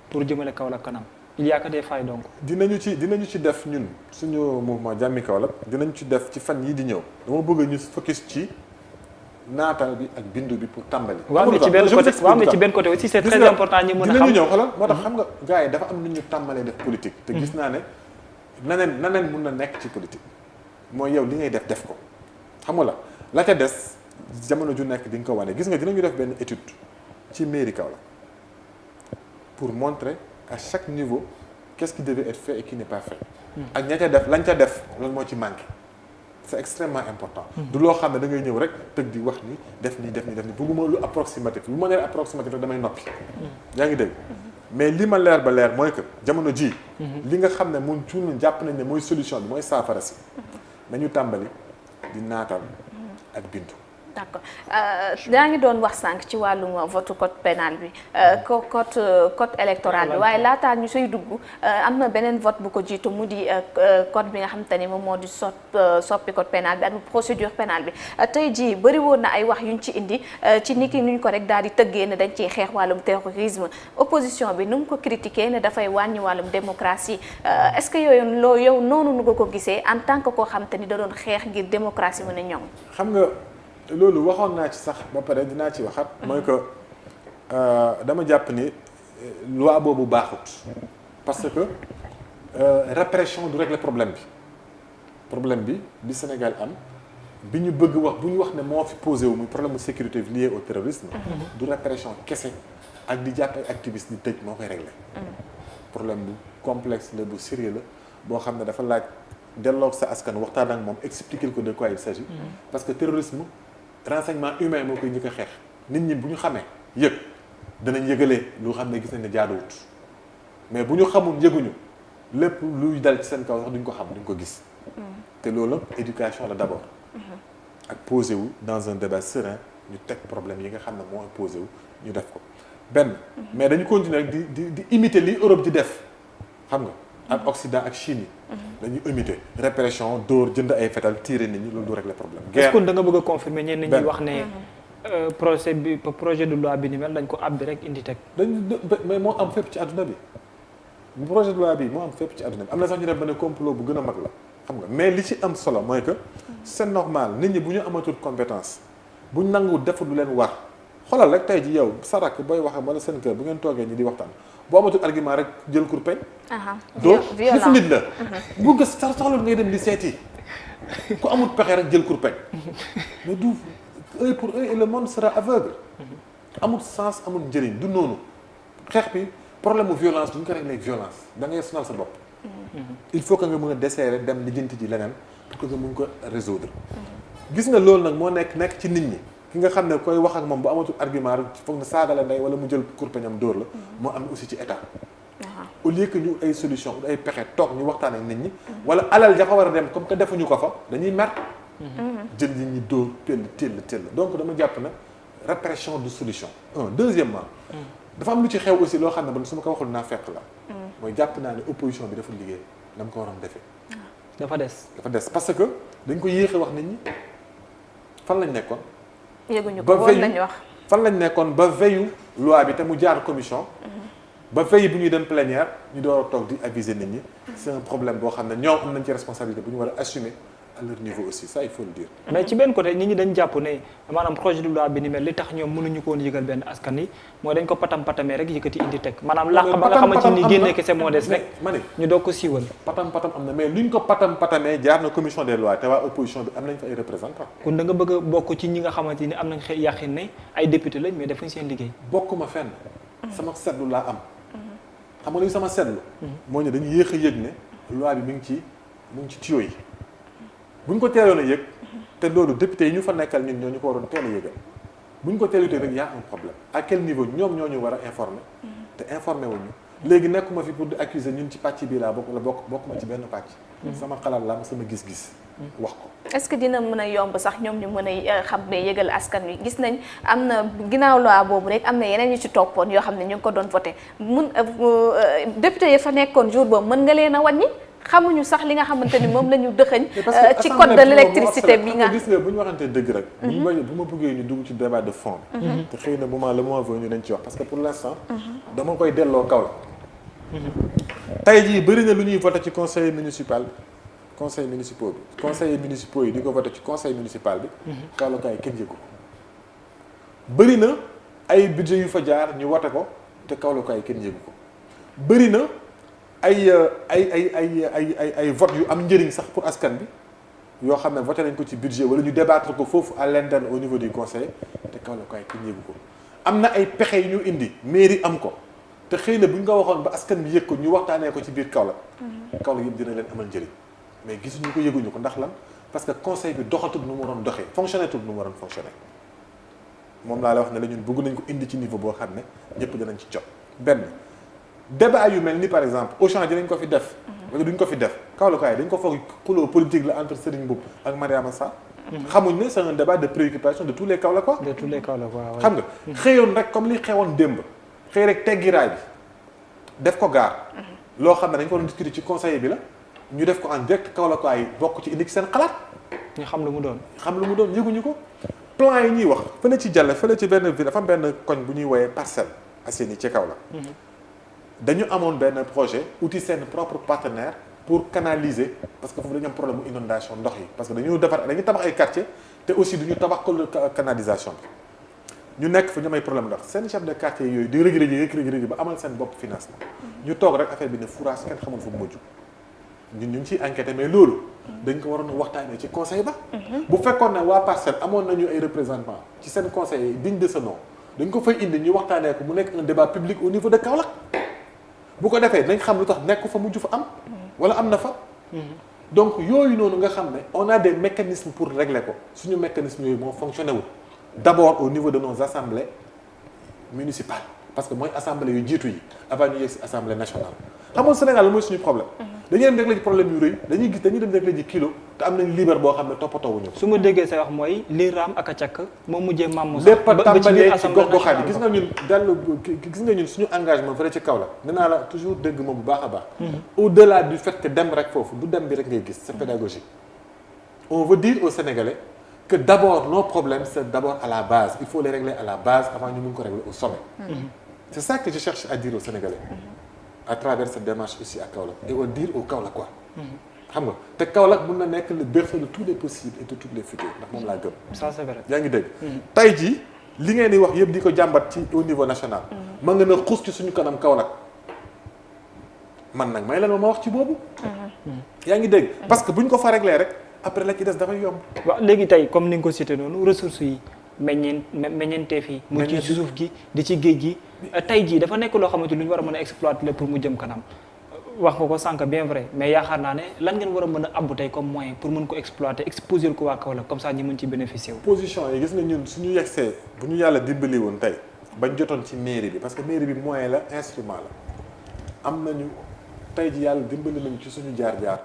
pour jëmale Kaolack kanam il y a des failles donc. dinañu ci def ñun suñu mouvement Jàmmi Kaolack dinañ ci def ci fan yii di ñëw dama bëgg ñu focus ci naatal bi ak bindu bi pour tàmbali. waaw mais ci benn côté aussi c'est très important ñu mën a xam dinañu ñëw xoolal moo tax xam nga gars yi dafa am nu ñu tàmbalee def politique. te gis naa ne naneen mun na nekk ci politique mooy yow li ngay def ko xam nga la ca des jamono ju nekk di nga ko wane gis nga dinañu def benn étude ci mairie Kaolack pour montrer à chaque niveau qu'est-ce qui devait être fait et qui n'est pas fait. ak ña ca def lañ ca def loolu moo ci manqué. c'est extrêmement important. du loo xam ne da ngay ñëw rek tëgg di wax ni def nii bëgguma lu approximatif bu ma nee approximatif rek damay noppi. yaa ngi dégg mais li ma leer ba leer mooy que jamono ji li nga xam ne mun cuun jàpp nañ ne mooy solution bi mooy saafara si. nañu tàmbali di naatal ak bindu. d'accord daa ngi doon wax sànq ci wàllum vote code pénal bi code électoral bi waaye laataa ñu say dugg am na beneen vote bu ko jiitu mu di code bi nga xamante ni moom moo di soppi code pénal bi ak procédure pénale bi tey jii bëri woon na ay wax yuñ ci indi ci niki nuñ ko rek daal di tëggee ne dañ ciy xeex wàllum terrorisme opposition bi nu mu ko critiqué ne dafay wàññi wàllum démocratie est-ce que yow noonu nu ko gisee en tant que koo xamante ni da doon xeex ngir démocratie mën a ñoŋ. xam nga loolu waxoon naa ci sax ba pare dinaa ci waxat mooy que dama jàpp ni loi boobu baaxut parce que répression du régler problème bi Sénégal am bi ñu bëgg wax bu ñu wax ne moo fi posé wu muy problème de sécurité lié au terrorisme du répression kese ak di jàpp ay activistes di tëj moo koy régler problème bu complexe la bu sérieux la boo xam ne dafa laaj delloo sa askan waxtaan ak moom expliquer ko de quoi il s'agit parce que terrorisme renseignement humain moo koy njëkk a xeex nit ñi bu ñu xamee yëg danañ yëgalee lu xam ne gis nañ ne jaaduwut mais bu ñu xamul yëguñu lépp luy dal ci seen kaw sax duñ ko xam duñ ko gis te loolu éducation la d'abord ak posé wu dans un débat serein ñu teg problème yi nga xam ne moo posé wu ñu def ko benn mais dañu continuer rek di imiter li Europe di def xam nga ak Occident ak Chine yi dañuy imiter répression dóor jënd ay fetal tirer nit ñi loolu du régler problème. est-ce que da nga bëgg a confirmer ñenn ñi wax ne projet de loi bi ni mel dañ ko abbi rek indi teg. mais moo am fépp ci àdduna bi projet de loi bi moo am fépp ci àdduna bi am na sax ñu def ba ne complot bu gën a mag la xam nga mais li ci am solo mooy que c'est normal nit ñi bu ñu amatul compétence bu ñu nangu deful lu leen war xoolal rek tey ji yow sarak booy wax wala seen kër bu ngeen toogee ñi di waxtaan boo amatul argument rek jël kurpeñ. doo defu nit la. bu nga soxla ngay dem di seeti ku amul pexe rek jël kurpeñ mais du œil pour œil et le monde sera aveugle. amul sens amul njëriñ du noonu xeex bi problème mu violence du ñu ko réglé violence da ngay sonal sa bopp. il faut que nga mën a desserrer dem lijjanti ji leneen pour que nga mën ko résoudre. gis nga loolu nag moo nekk ci nit ñi ki nga xam ne koy wax ak moom bu amatul argument rek foog na saaga la ndey wala mu jël kurpeñam dóor la moo am aussi ci état au lieu que ñu ay solution ay pexe toog ñu waxtaan ak nit ñi wala alal jafa war a dem comme que defuñu ko fa dañuy mer jël nit ñi dóor tell donc dama jàpp na répression de solution deuxièmement dafa am lu ci xew aussi loo xam ne man su ma ko waxul naa fekk la mooy jàpp naa ne opposition bi dafa liggéey dama ko waroon defee dafa des parce que dañ ko yéexe wax nit ñi fan lañ nekkoon yëguñu ko woon lañ wax fan lañ nekkoon ba veillu loi bi te mu jaar commission ba veille bu ñuy dem plénière ñu door a toog di aviser nit ñi c'est un problème boo xam ne ñoom am nañ ci responsabilité bu ñu war a assumer à leur niveau aussi ça il faut le dire. mais ci benn côté nit ñi dañ jàpp ne maanaam projet de loi bi ni mel li tax ñoom mënuñu ko woon yëgal benn askan yi mooy dañ ko patamee rek yëkkati indi teg maanaam làq ba nga xamante ni génne kese moo des rek ma ne ñu doog ko siiwal patam am na mais luñ ko patamee jaar na commission des lois te waa opposition bi am nañ fa ay représentants. kon da nga bëgg a bokk ci ñi nga xamante ni am nañ xëy yàqin ne ay député lañ mais defuñ seen liggéey. bokkuma fenn sama seetlu laa am xam nga luy sama seetlu moo ñu dañu yéex a yëg ne loi bi mu ngi ci tuyau yi bu ñu ko teeloon a yëg te loolu député yi ñu fa nekkal ñun ñoo ñu ko waroon teel a yëgal bu ñu ko teelutee rek y a un problème à quel niveau ñoom ñoo ñu war a informer te informer wuñu léegi nekkuma fi pour di accuser ñun ci pàcc bii laa bokk la bokkuma ci benn pàcc sama xalaat la am sama gis-gis wax ko est-ce que dina mën a yomb sax ñoom ñu mën a xam ne yëgal askan wi gis nañ am na ginnaaw loi boobu rek am na yeneen yu ci toppoon yoo xam ne ñu ngi ko doon voté député yi fa nekkoon jour boobu mën nga leen a wàññi xamuñu sax li nga xamante ni moom la ñu dëxëñ ci code de l'électricité bi nga gis nga bu ñu waxantee dëgg rek bu ma bëggee ñu dugg ci débat de fond bi te xëy na le moment venu dañ ci wax parce que pour l'instant dama koy delloo kaw la tey jii bëri na lu ñuy voté ci conseil municipal conseil municipaux bi conseillers municipaux yi di ko voté ci conseil municipal bi Kaolackaay kenn yëgu ko bëri na ay budget yu fa jaar ñu voté ko te Kaolackaay kenn yëgu ko bëri na ay vote yu am njëriñ sax pour askan bi yoo xam ne voté nañ ko ci budget wala ñu débattre ko foofu à l'interne au niveau du conseil te Kaolackaay kenn yëgu ko am na ay pexe yu ñu indi mairie am ko te xëy na bu ñu ko waxoon ba askan bi yëg ko ñu waxtaanee ko ci biir Kaolack Kaolack yëpp dina leen amal njëriñ mais gisuñu ko yëguñu ko ndax lan parce que conseil bi doxatul nu mu waroon doxee fonctionné tul nu mu waroon fonctionné moom laa la wax ne la ñun bëgg nañ ko indi ci niveau boo xam ne ñëpp dinañ ci jot benn débat yu mel ni par exemple Auchan dinañ ko fi def wala duñ ko fi def Kaolackaay dañ ko foog xuloo politique la entre Serigne Mboup ak Mariama Sarr xamuñ ne c'est un débat de préoccupation de tous les Kaolackois xam nga xëyoon rek comme li xewoon démb xëy rek teggi raay bi def ko gaar loo xam ne dañ ko doon discuter ci conseil bi la ñu def ko en direct Kaolackois yi bokk ci indi seen xalaat ñu xam lu mu doon yëguñu ko plan yi ñuy wax fële ci Jalle fële ci benn ville dafa am benn koñ bu ñuy woowee Parcelles Assainies ci Kaolack dañu amoon benn projet outil seen propre partenaire pour canaliser parce que foofu dañu am problème mu inondation ndox yi parce que dañu tabax ay quartier te aussi duñu tabax ko canalisation bi ñu nekk fa ñu am ay problème ndox seen chef de quartier yooyu di rëgi ba amal seen bopp financement ñu toog rek affaire bi ne fourage kenn xamul fu mu mujj ñun ñu ngi ciy enquêté mais loolu dañ ko waroon a waxtaanee ci conseil ba bu fekkoon ne waa Parcelles amoon nañu ay représentants ci seen conseil digne de ce nom dañ ko fay indi ñu waxtaanee ko mu nekk un débat public au niveau de Kaolack bu ko defee dañ xam lu tax nekk fa mujj fa am wala am na fa donc yooyu noonu nga xam ne on a des mécanismes pour régler ko suñu mécanismes yooyu moo fonctionné wul d'abord au niveau de nos assemblées municipales parce que mooy assemblée yu jiitu yi avant ñu yegg si assemblée nationale xam nga Sénégal la mooy suñu problème dañuy dem régler ci problème yu rëy dañuy dem régler ci kilo te am nañ libre boo xam ne toppatoo wuñu ko su ma déggee say wax mooy lii raam ak a càkk moom mujjee maam lépp a tàmbalee ci gox-goxaat yi gis nga ñun suñu engagement fële ci Kaolack dinaa la toujours dégg moom bu baax a baax au-delà du fait que dem rek foofu du dem bi rek ngay gis c'est pédagogique on veut dire aux Sénégalais que d'abord nos problèmes c'est d'abord à la base il faut les régler à la base avant ñu mun ko régler au sommet c'est ça que je cherche à dire aux Sénégalais à travers cette démarche aussi à Kaolack et au dire au Kaolackois xam nga te Kaolack mën na nekk le berceau de tous les possibles et de tous les futurs ndax moom laa gëm ça c'est vrai yaa ngi dégg tey jii li ngeen di wax yëpp di ko jàmbat ci au niveau national mën nga na xuus ci suñu kanam Kaolack man nag may leen ma wax ci boobu yaa ngi dégg parce que bu ñu ko fa réglé rek après la ci des dafay yomb waaw léegi tey comme ni nga ko cité noonu ressources yi meññeenteef yi mu ci suuf gi di ci géej gi tey jii dafa nekk loo xamante lu ñu war a mën a exploiter la pour mu jëm kanam wax nga ko sànq bien vrai mais yaakaar naa ne lan ngeen war a mën a abbu tey comme moyen pour mën ko exploiter exposer ko waa Kaolack comme ça ñi mën ci bénéficier wu. position yi gis nga ñun suñu yegsee bu ñu yàlla dimbali woon tey bañ jotoon ci mairie bi parce que mairie bi moyen la instrument la am nañu tey ji yàlla dimbali nañu ci suñu jaar-jaar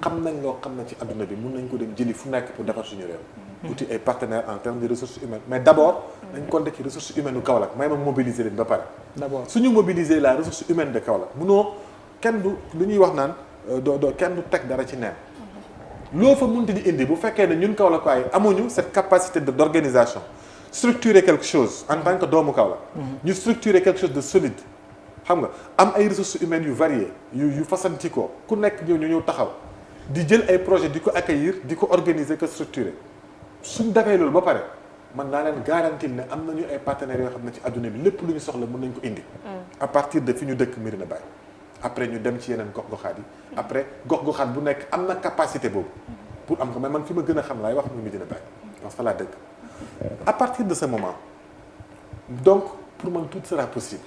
xam nañ loo xam ne ci adduna bi mun nañ ko dem jëli fu nekk pour defar suñu réew. uti ay partenaires en termes de ressources humaines mais d' abord dañ compter ci ressources humaines u Kaolack may ma mobiliser leen ba pare. d' abord suñu mobiliser la ressource humaine de Kaolack munoo kenn du lu ñuy wax naan doo kenn du teg dara ci neen. loo fa munti di indi bu fekkee ne ñun Kaolack waaye amuñu cette capacité de d' organisation structurer quelque chose en tant que doomu Kaolack. ñu structurer quelque chose de solide. xam nga am ay ressources humaines yu variées yu fasantikoo ku nekk ñu ñëw taxaw di jël ay projet di ko accueillir di ko organiser que structurer suñ defee loolu ba pare man naa leen garantir ne am nañu ay partenaires yoo xam ne ci adduna bi lépp lu ñu soxla mën nañ ko indi. à partir de fi ñu dëkk Médina Baye. après ñu dem ci yeneen gox-goxaat yi. après gox-goxaat bu nekk am na capacité boobu. pour am ko mais man fi ma gën a xam laay wax muy Médina Baye parce que fa laa dëkk. à partir de ce moment donc pour man tout sera possible.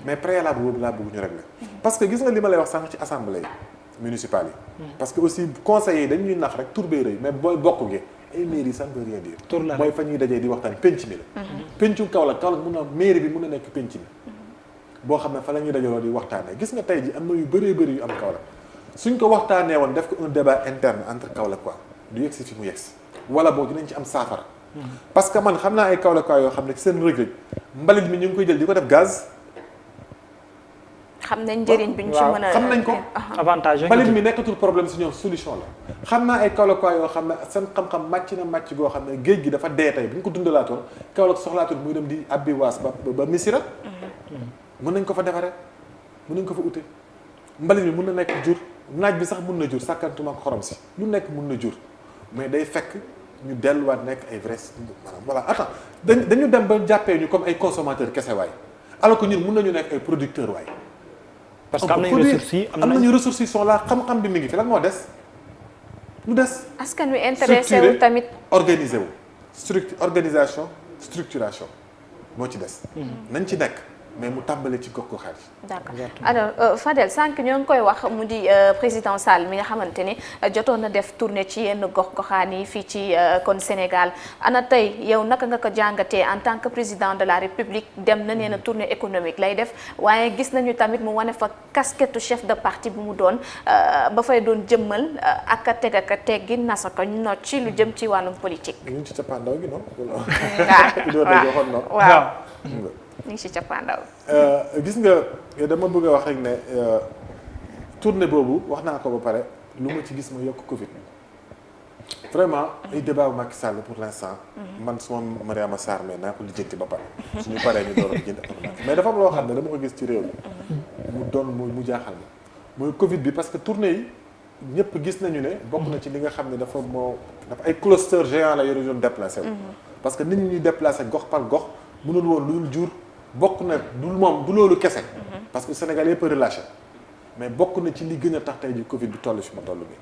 mais préalable boobu laa bëgg ñu régler. parce que gis nga li ma lay wax sànq ci assemblée municipale yi. parce que aussi conseillers yi dañuy nax rek tur bee rëy mais booy bokk gi ay mairie ça ne veut rien dire. tur la mooy fa ñuy dajee di waxtaan penc mi la. pencu Kaolack mun na mairie bi mun na nekk penc mi. boo xam ne fa la ñuy dajaloo di waxtaanee gis nga tey ji am na yu bëree bëri yu am Kaolack suñ ko waxtaanee woon def ko un débat interne entre Kaolack quoi du yegsi fi mu yegsi wala boo dinañ ci am saafara. parce que man xam naa ay Kaolack yoo xam ne seen rëg-rëg mbalit mi ñu ngi koy jël di ko def gaz. xam nañ njëriñ bi ñu ci mën a xam nañ ko avantage mbalit mi nekkatul problème si ñoom solution la xam naa ay Kaolack yoo xam ne seen xam-xam màcc na màcc goo xam ne géej gi dafa dee tey bu ñu ko dundalaatoon Kaolack soxlaatul muy dem di abbi waas ba Missirah mën nañ ko fa defaree mën nañ ko fa ute mbalit mi mën na nekk jur naaj bi sax mën na jur sàkkantuma ko xorom si lu nekk mën na jur mais day fekk ñu delluwaat nekk ay vrai maanaam voilà attends dañu dem ba jàppee ñu comme ay consommateurs kese waay alors que ñun mën nañu nekk ay producteurs waay. parce que am nañu ressources yi am nañu ressources yi sont là xam-xam bi mi ngi fi lan moo des lu des. askan wi intéressé wu tamit organiser wu organisation structuration moo ci des. nañ ci nekk mais mu tàmbale ci gox goxaat yi. d'accord alors Fadel sànq ñoo ngi koy wax mu di président Sall mi nga xamante ni jotoon na def tournée ci yenn gox goxaan yi fii ci kon Sénégal ana tey yow naka nga ko jàngatee en tant que président de la République dem na nee na tournée économique lay def waaye gis nañu tamit mu wane fa casquette chef de parti bu mu doon ba fay doon jëmmal ak a teg ak a teggi nasa ko not ci lu jëm ci wàllum politique. ñu ngi ci cappaandaw gi non. waaw ñu ngi ci cappaandaw. gis nga dama bëgg a wax rek ne tournée boobu wax naa ko ba pare lu ma ci gis ma yokk Covid vraiment ay débat bu Macky Sall pour l'instant man suma Mariama Sarr mais naa ko lijjanti ba pare suñu paree ñu door a lijjanti mais dafa am loo xam ne dama ko gis ci réew mi mu doon mu jaaxal ma mooy Covid bi parce que tournée yi ñëpp gis nañu ne bokk na ci li nga xam ne dafa ay cluster géant la yore doon déplacé wu parce que nit ñi ñuy déplacé gox par gox mënul woon lu dul jur bokk na du loolu kese parce que Sénégal yëpp a relâché mais bokk na ci li gën a tax tey ji Covid bi toll fi ma toll bi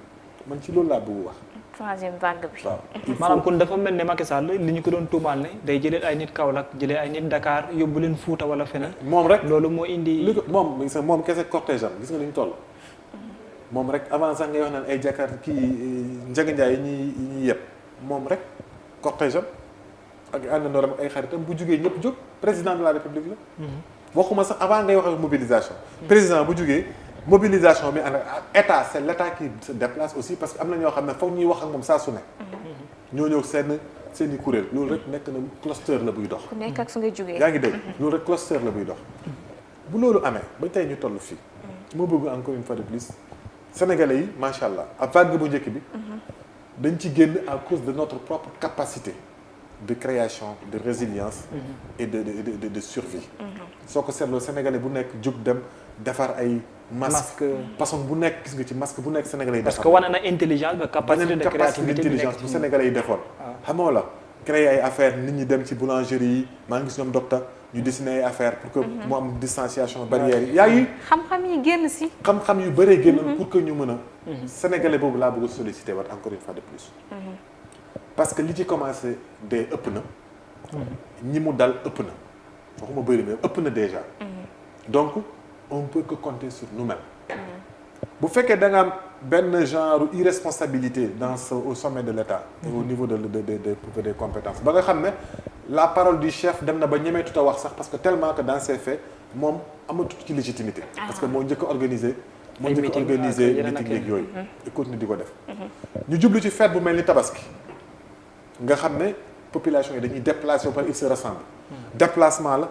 man ci loolu laa bëgg wax. troisième vague bi. waaw maanaam kon dafa mel ne Macky Sall li ñu ko doon tuumaal ne day jëlee ay nit Kaolack jëlee ay nit Dakar yóbbu leen Fuuta wala feneen. moom rek loolu moo indi. li ko moom kese cortège am gis nga ni ñu toll. moom rek avant sax ngay wax naan ay Jakar kii Ndiaga Ndiaye yi ñuy yëpp moom rek cortège am ak àndandooram ak ay xaritam bu jugee ñëpp jóg président de la République la. waxuma sax avant ngay wax ak mobilisation. président bu jugee. mobilisation bi ànd ak état c'est l'état qui se déplace aussi parce que am na ñoo xam ne foog ñuy wax ak moom saa su ne. ñoo ñëw seen i kuréel loolu rek nekk na cluster la buy dox. ku nekk ak fu nga jógee. yaa ngi dégg loolu rek cluster la buy dox. bu loolu amee ba tey ñu toll fii. moo bëgg encore une fois de plus sénégalais yi macha allah ak vague bu njëkk bi. dañ ci génn à cause de notre propre capacité de création de résilience. et de survie. soo ko seetloo sénégalais bu nekk jug dem defar ay. masque façon bu nekk gis nga ci masque bu nekk sénégalais yi. parce que wane na intelligence ba capacité de créativité intelligence bu sénégalais yi defoon. xamoo la créer ay affaire nit ñi dem ci boulangerie yi maa ngi gis ñoom docteur ñu dessiner ay affaire pour que mu am distanciation barrière yi. yaa ngi xam-xam yi génn si. xam-xam yu bëree génnoon pour que ñu mën a. sénégalais boobu laa bëgg a solliciter waat encore une fois de plus. parce que li ci commencé dee ëpp na. ñi mu dal ëpp na waxuma bëri mais ëpp na déjà. donc on peut que compter sur nous-mêmes. bu fekkee da nga am benn genre irresponsabilité au sommet de l'État et au niveau des compétences ba nga xam ne la parole du chef dem na ba ñemeetut a wax sax parce que tellement que dans ces faits moom amatut ci légitimité parce que moo njëkk a organisé meeting yeeg yooyu et continue di ko def ñu jublu ci fête bu mel ni tabaski nga xam ne population yi dañuy déplacé par ils se rassemblent déplacement la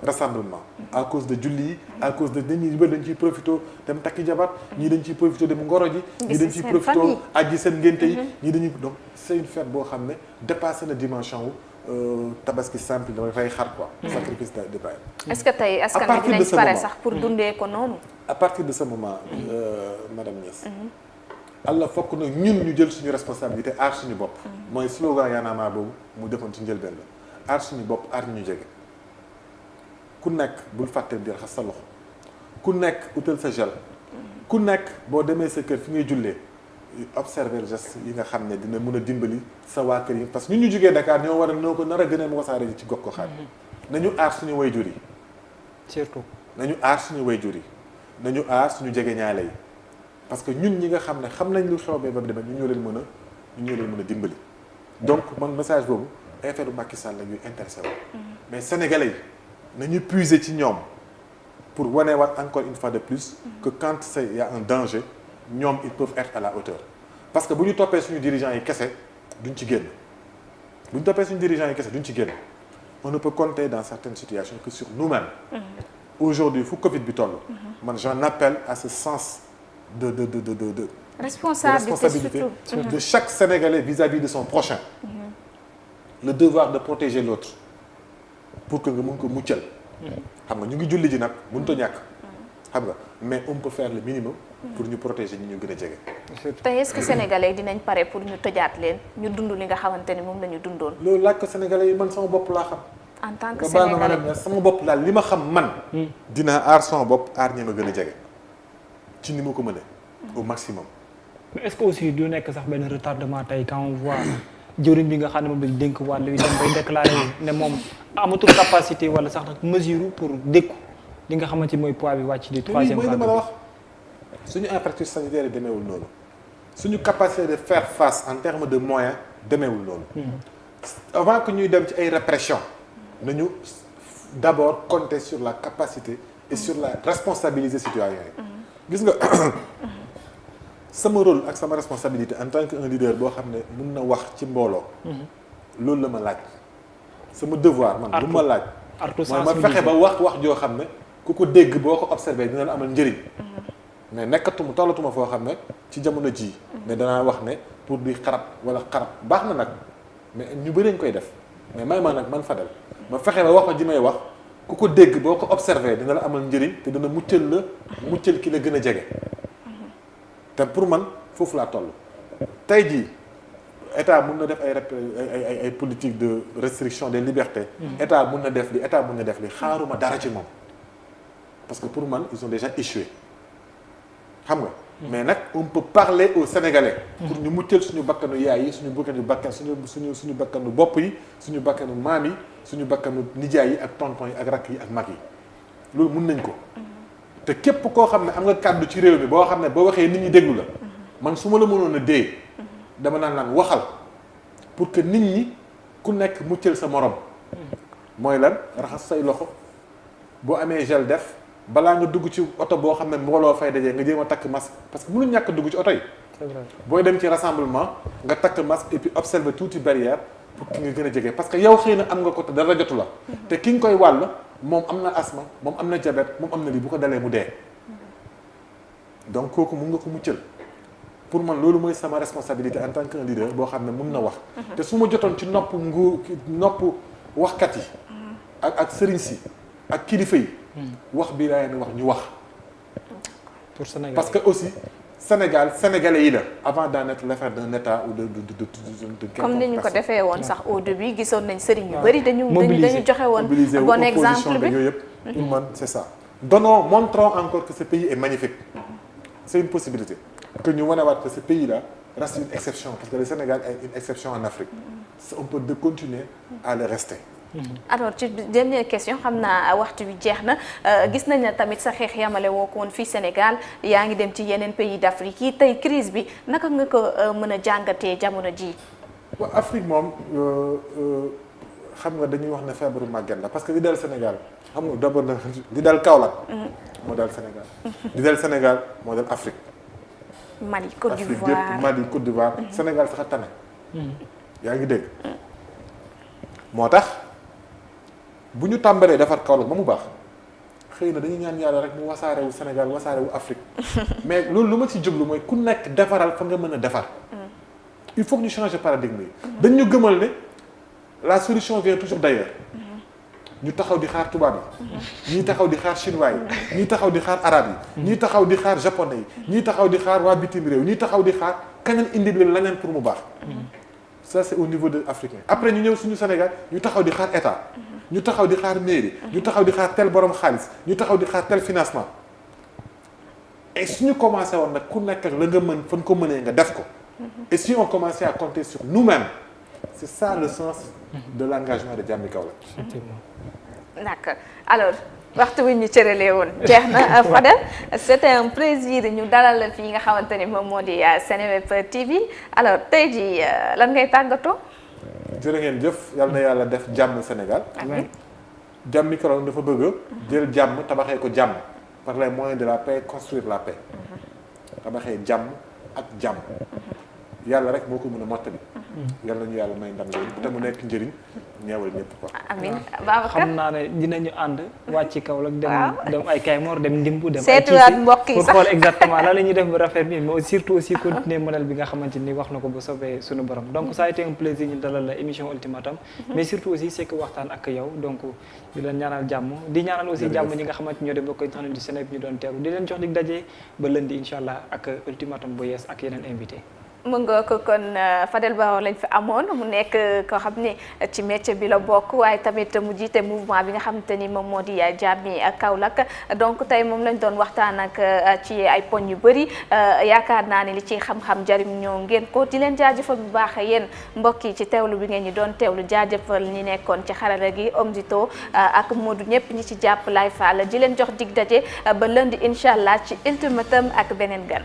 rassemblement à cause de julli yi à cause de nit ñi bëri dañ ciy profité dem takki jabar ñii dañ ciy profité dem ngoro ji ñii dañ ciy profité aji seen ngénte yi ñii dañuy donc c'est une fête boo xam ne dépassé na dimension wu tabaski simple dafay xar quoi sacrifice de bàyyi est-ce que tey askan wi dinañ pare sax pour dundee ko noonu à partir de ce moment madame Niass Allah fokk na ñun ñu jël suñu responsabilité aar suñu bopp mooy slogan Y'en a marre boobu mu defoon ci njëlbeen la aar suñu bopp aar ñu jege ku nekk bul fàtte di raxas sa loxo ku nekk utal sa gel ku nekk boo demee sa kër fi ngay jullee observer geste yi nga xam ne dina mën a dimbali sa waa kër yi parce que ñun ñu jógee Dakar ñoo war a noo ko nar a gën a wasaare ci gox ko xaar nañu aar suñu wayjur yi surtout nañu aar suñu wayjur yi nañu aar suñu jege ñaale yi parce que ñun ñi nga xam ne xam nañ lu xew ba demee ñu ñoo leen mën a dimbali donc man message boobu affaire u Macky Sall la ñuy intéressé wu mais sénégalais yi nañu puiser ci ñoom pour waneewaat encore une fois de plus que quand il y a un danger ñoom ils peuvent être à la hauteur parce que bu ñu toppee suñu dirigeants yi kese duñ ci génn on ne peut compter dans certaines situations que sur nous-mêmes aujourd'hui fu Covid bi toll man j'en appelle à ce sens de responsabilité surtout de chaque Sénégalais vis-à-vis de son prochain le devoir de protéger l'autre pour que nga mën ko muccal xam nga ñu ngi julli ji nag mënut a ñàkk xam nga mais on peut faire le minimum pour ñu protéger ñi ñu gën a jege tey est-ce que Sénégalais yi dinañ pare pour ñu tëjaat leen ñu dund li nga xamante ni moom la ñu dundoon loolu laaj ko Sénégalais yi man sama bopp laa xam en tant que Sénégalais sama bopp daal li ma xam man dinaa aar sama bopp aar ñi ma gën a jege ci ni ma ko mënee au maximum mais est-ce que aussi du nekk sax benn retardement tey quand on voit jëwriñ bi nga xam ne moom lañ dénk wàll wi dem bay déclaré ne moom amatul capacité wala sax nag mesure pour dékku li nga xamante ni mooy poids bi wàcc di troisième vague mooy li ma la wax suñu infrastructure sanitaire yi demeewul noonu suñu capacité de faire face en termes de moyens demeewul noonu avant que ñuy dem ci ay répression nañu d'abord compter sur la capacité et sur la responsabilité citoyens yi gis nga sama rôle ak sama responsabilité en tant que un leader boo xam ne mun na wax ci mbooloo loolu la ma laaj sama devoir man lu ma laaj mooy ma fexe ba wax joo xam ne ku ko dégg boo ko observé dina la amal njëriñ mais nekkatuma tollatuma foo xam ne ci jamono ji ne danaa wax ne pour di xarab wala xarab baax na nag mais ñu bëri ñu koy def mais may ma nag man Fadel ma fexe ba wax ji may wax ku ko dégg boo ko observé dina la amal njëriñ te dina muccal ki la gën a jege te pour man foofu laa toll tey jii état mun na def ay politique de restriction des libertés état mun na def li xaaruma dara ci moom parce que pour man ils ont déjà échoué xam nga mais nag on peut parler aux Sénégalais pour ñu muccal suñu bakkanu yaay yi suñu bakkanu bopp yi suñu bakkanu maam yi suñu bakkanu nijaay yi ak tonton yi ak rakk yi ak mag yi loolu mun nañ ko te képp koo xam ne am nga kàddu ci réew mi boo xam ne boo waxee nit ñi déglu la man su ma la mënoon a dee dama naan waxal pour que nit ñi ku nekk muccal sa morom mooy lan raxas say loxo boo amee gel def balaa nga dugg ci oto boo xam ne mbooloo fay dajee nga jéem a takk masque parce que mënuñ ñàkk dugg ci oto yi booy dem ci rassemblement nga takk masque et puis observer tuuti barrière pour ki nga gën a jege parce que yow xëy na am nga ko te dara jotu la te ki nga koy wàll moom am na asthme moom am na diabète moom am na lii bu ko dalee mu dee donc kooku mun nga ko muccal pour man loolu mooy sama responsabilité en tant que leader boo xam ne mun na wax te su ma jotoon ci nopp waxkat yi ak sëriñ si ak kilifa yi wax bii laa leen wax ñu wax pour Sénégal parce que aussi sénégalais yi la avant d'en être l'affaire d'un état ou de comme ni ñu ko defee woon sax au début gisoon nañ sëriñ yu bëri dañu joxe woon bon exemple bi yooyu yëpp pour man c'est ça montrons encore que ce pays est magnifique c'est une possibilité que ñu wanewaat que ce pays là reste une exception parce que le Sénégal est une exception en Afrique on peut continuer à le rester alors ci dernière question xam naa waxtu bi jeex na gis nañ ne tamit sa xeex yamale woo ko woon fii Sénégal yaa ngi dem ci yeneen pays d'Afrique yi tey crise bi naka nga ko mën a jàngatee jamono ji waaw Afrique moom xam nga dañuy wax ne feebaru màgget la parce que li dal Sénégal xam nga d'abord na li dal Kaolack moo dal Sénégal li dal Sénégal moo dal Afrique Mali Côte Afrique d'Ivoire yëpp Mali Côte d'Ivoire Sénégal sax a tane yaa ngi dégg moo tax bu ñu tàmbalee defar Kaolack ba mu baax xëy na dañuy ñaan yàlla rek mu wasaarewu Sénégal wasaarewu Afrique mais loolu lu ma ci jublu mooy ku nekk defaral fa nga mën a defar il faut que ñu changer paradigme yi dañ ñu gëmal ne la solution vient toujours d'ailleurs ñu taxaw di xaar tubaab yi ñii taxaw di xaar chinois yi ñii taxaw di xaar arabe yi ñii taxaw di xaar japonais yi ñii taxaw di xaar waa bitim réew ñii taxaw di xaar keneen indi leen leneen pour mu baax ça c'est au niveau de africain après ñu ñëw suñu Sénégal ñu taxaw di xaar état ñu taxaw di xaar mairie ñu taxaw di xaar tel borom xaalis ñu taxaw di xaar tel financement et suñu commencé woon nag ku nekk ak la nga mën fan ko mënee nga def ko et si on commençait à compter sur nous-mêmes c'est ça le sens de l'engagement de Jammi Kaolack. d'accord alors waxtu wi ñu cëralee woon jeex na Fadel c'était un plaisir ñu dalal la fii nga xamante ni moom moo di Seneweb TV alors tey jii lan ngay tàggatoo. jërë ngeen jëf yal na yàlla def jàmm Sénégal. amiin Jammi Kaolack dafa bëgg jël jàmm tabaxee ko jàmm par les moyens de la paix construire la paix tabaxee jàmm ak jàmm yàlla rek moo ko mën a mottali. yal nañu yàlla may ndam loolu te mu nekk njëriñ ñeewal ñëpp quoi. amiin Babacar xam naa ne dinañu ànd wàcc Kaolack dem ay Kaymoor dem Ndimbu dem ay seetuwaat mbokk yi pour sax xool exactement lan la ñuy def ba rafet bi mais surtout aussi continuer modèle bi nga xamante ni wax na ko ba soobee suñu borom donc ça a été un plaisir ñu dalal la émission Ultimatum mais surtout aussi c'est que waxtaan ak yow donc di leen ñaanal jàmm di ñaanal aussi jàmm ñi nga xamante ñoo dem bokk xam ne du Sénégal ñu doon teeru di leen jox dig daje ba lundi incha allah ak Ultimatum bu yees ak yeneen invité mu nga ko kon Fadel Barro lañ fi amoon mu nekk koo xam ne ci métier bi la bokk waaye tamit mu jiite mouvement bi nga xamante ni moom moo di Jammi Kaolack donc tey moom lañ doon waxtaan ak ci ay poñ yu bëri yaakaar naa ne li ci xam-xam jariñ ñoo ngeen ko di leen jaajëfal bu baax yéen mbokk yi ci teewlu bi ngeen ñi doon teewlu jaajëfal ñi nekkoon ci xarala gi Omdito ak Modou ñëpp ñi ci jàpp lay faal di leen jox dig daje ba lundi incha allah ci Ultimatum ak beneen gan.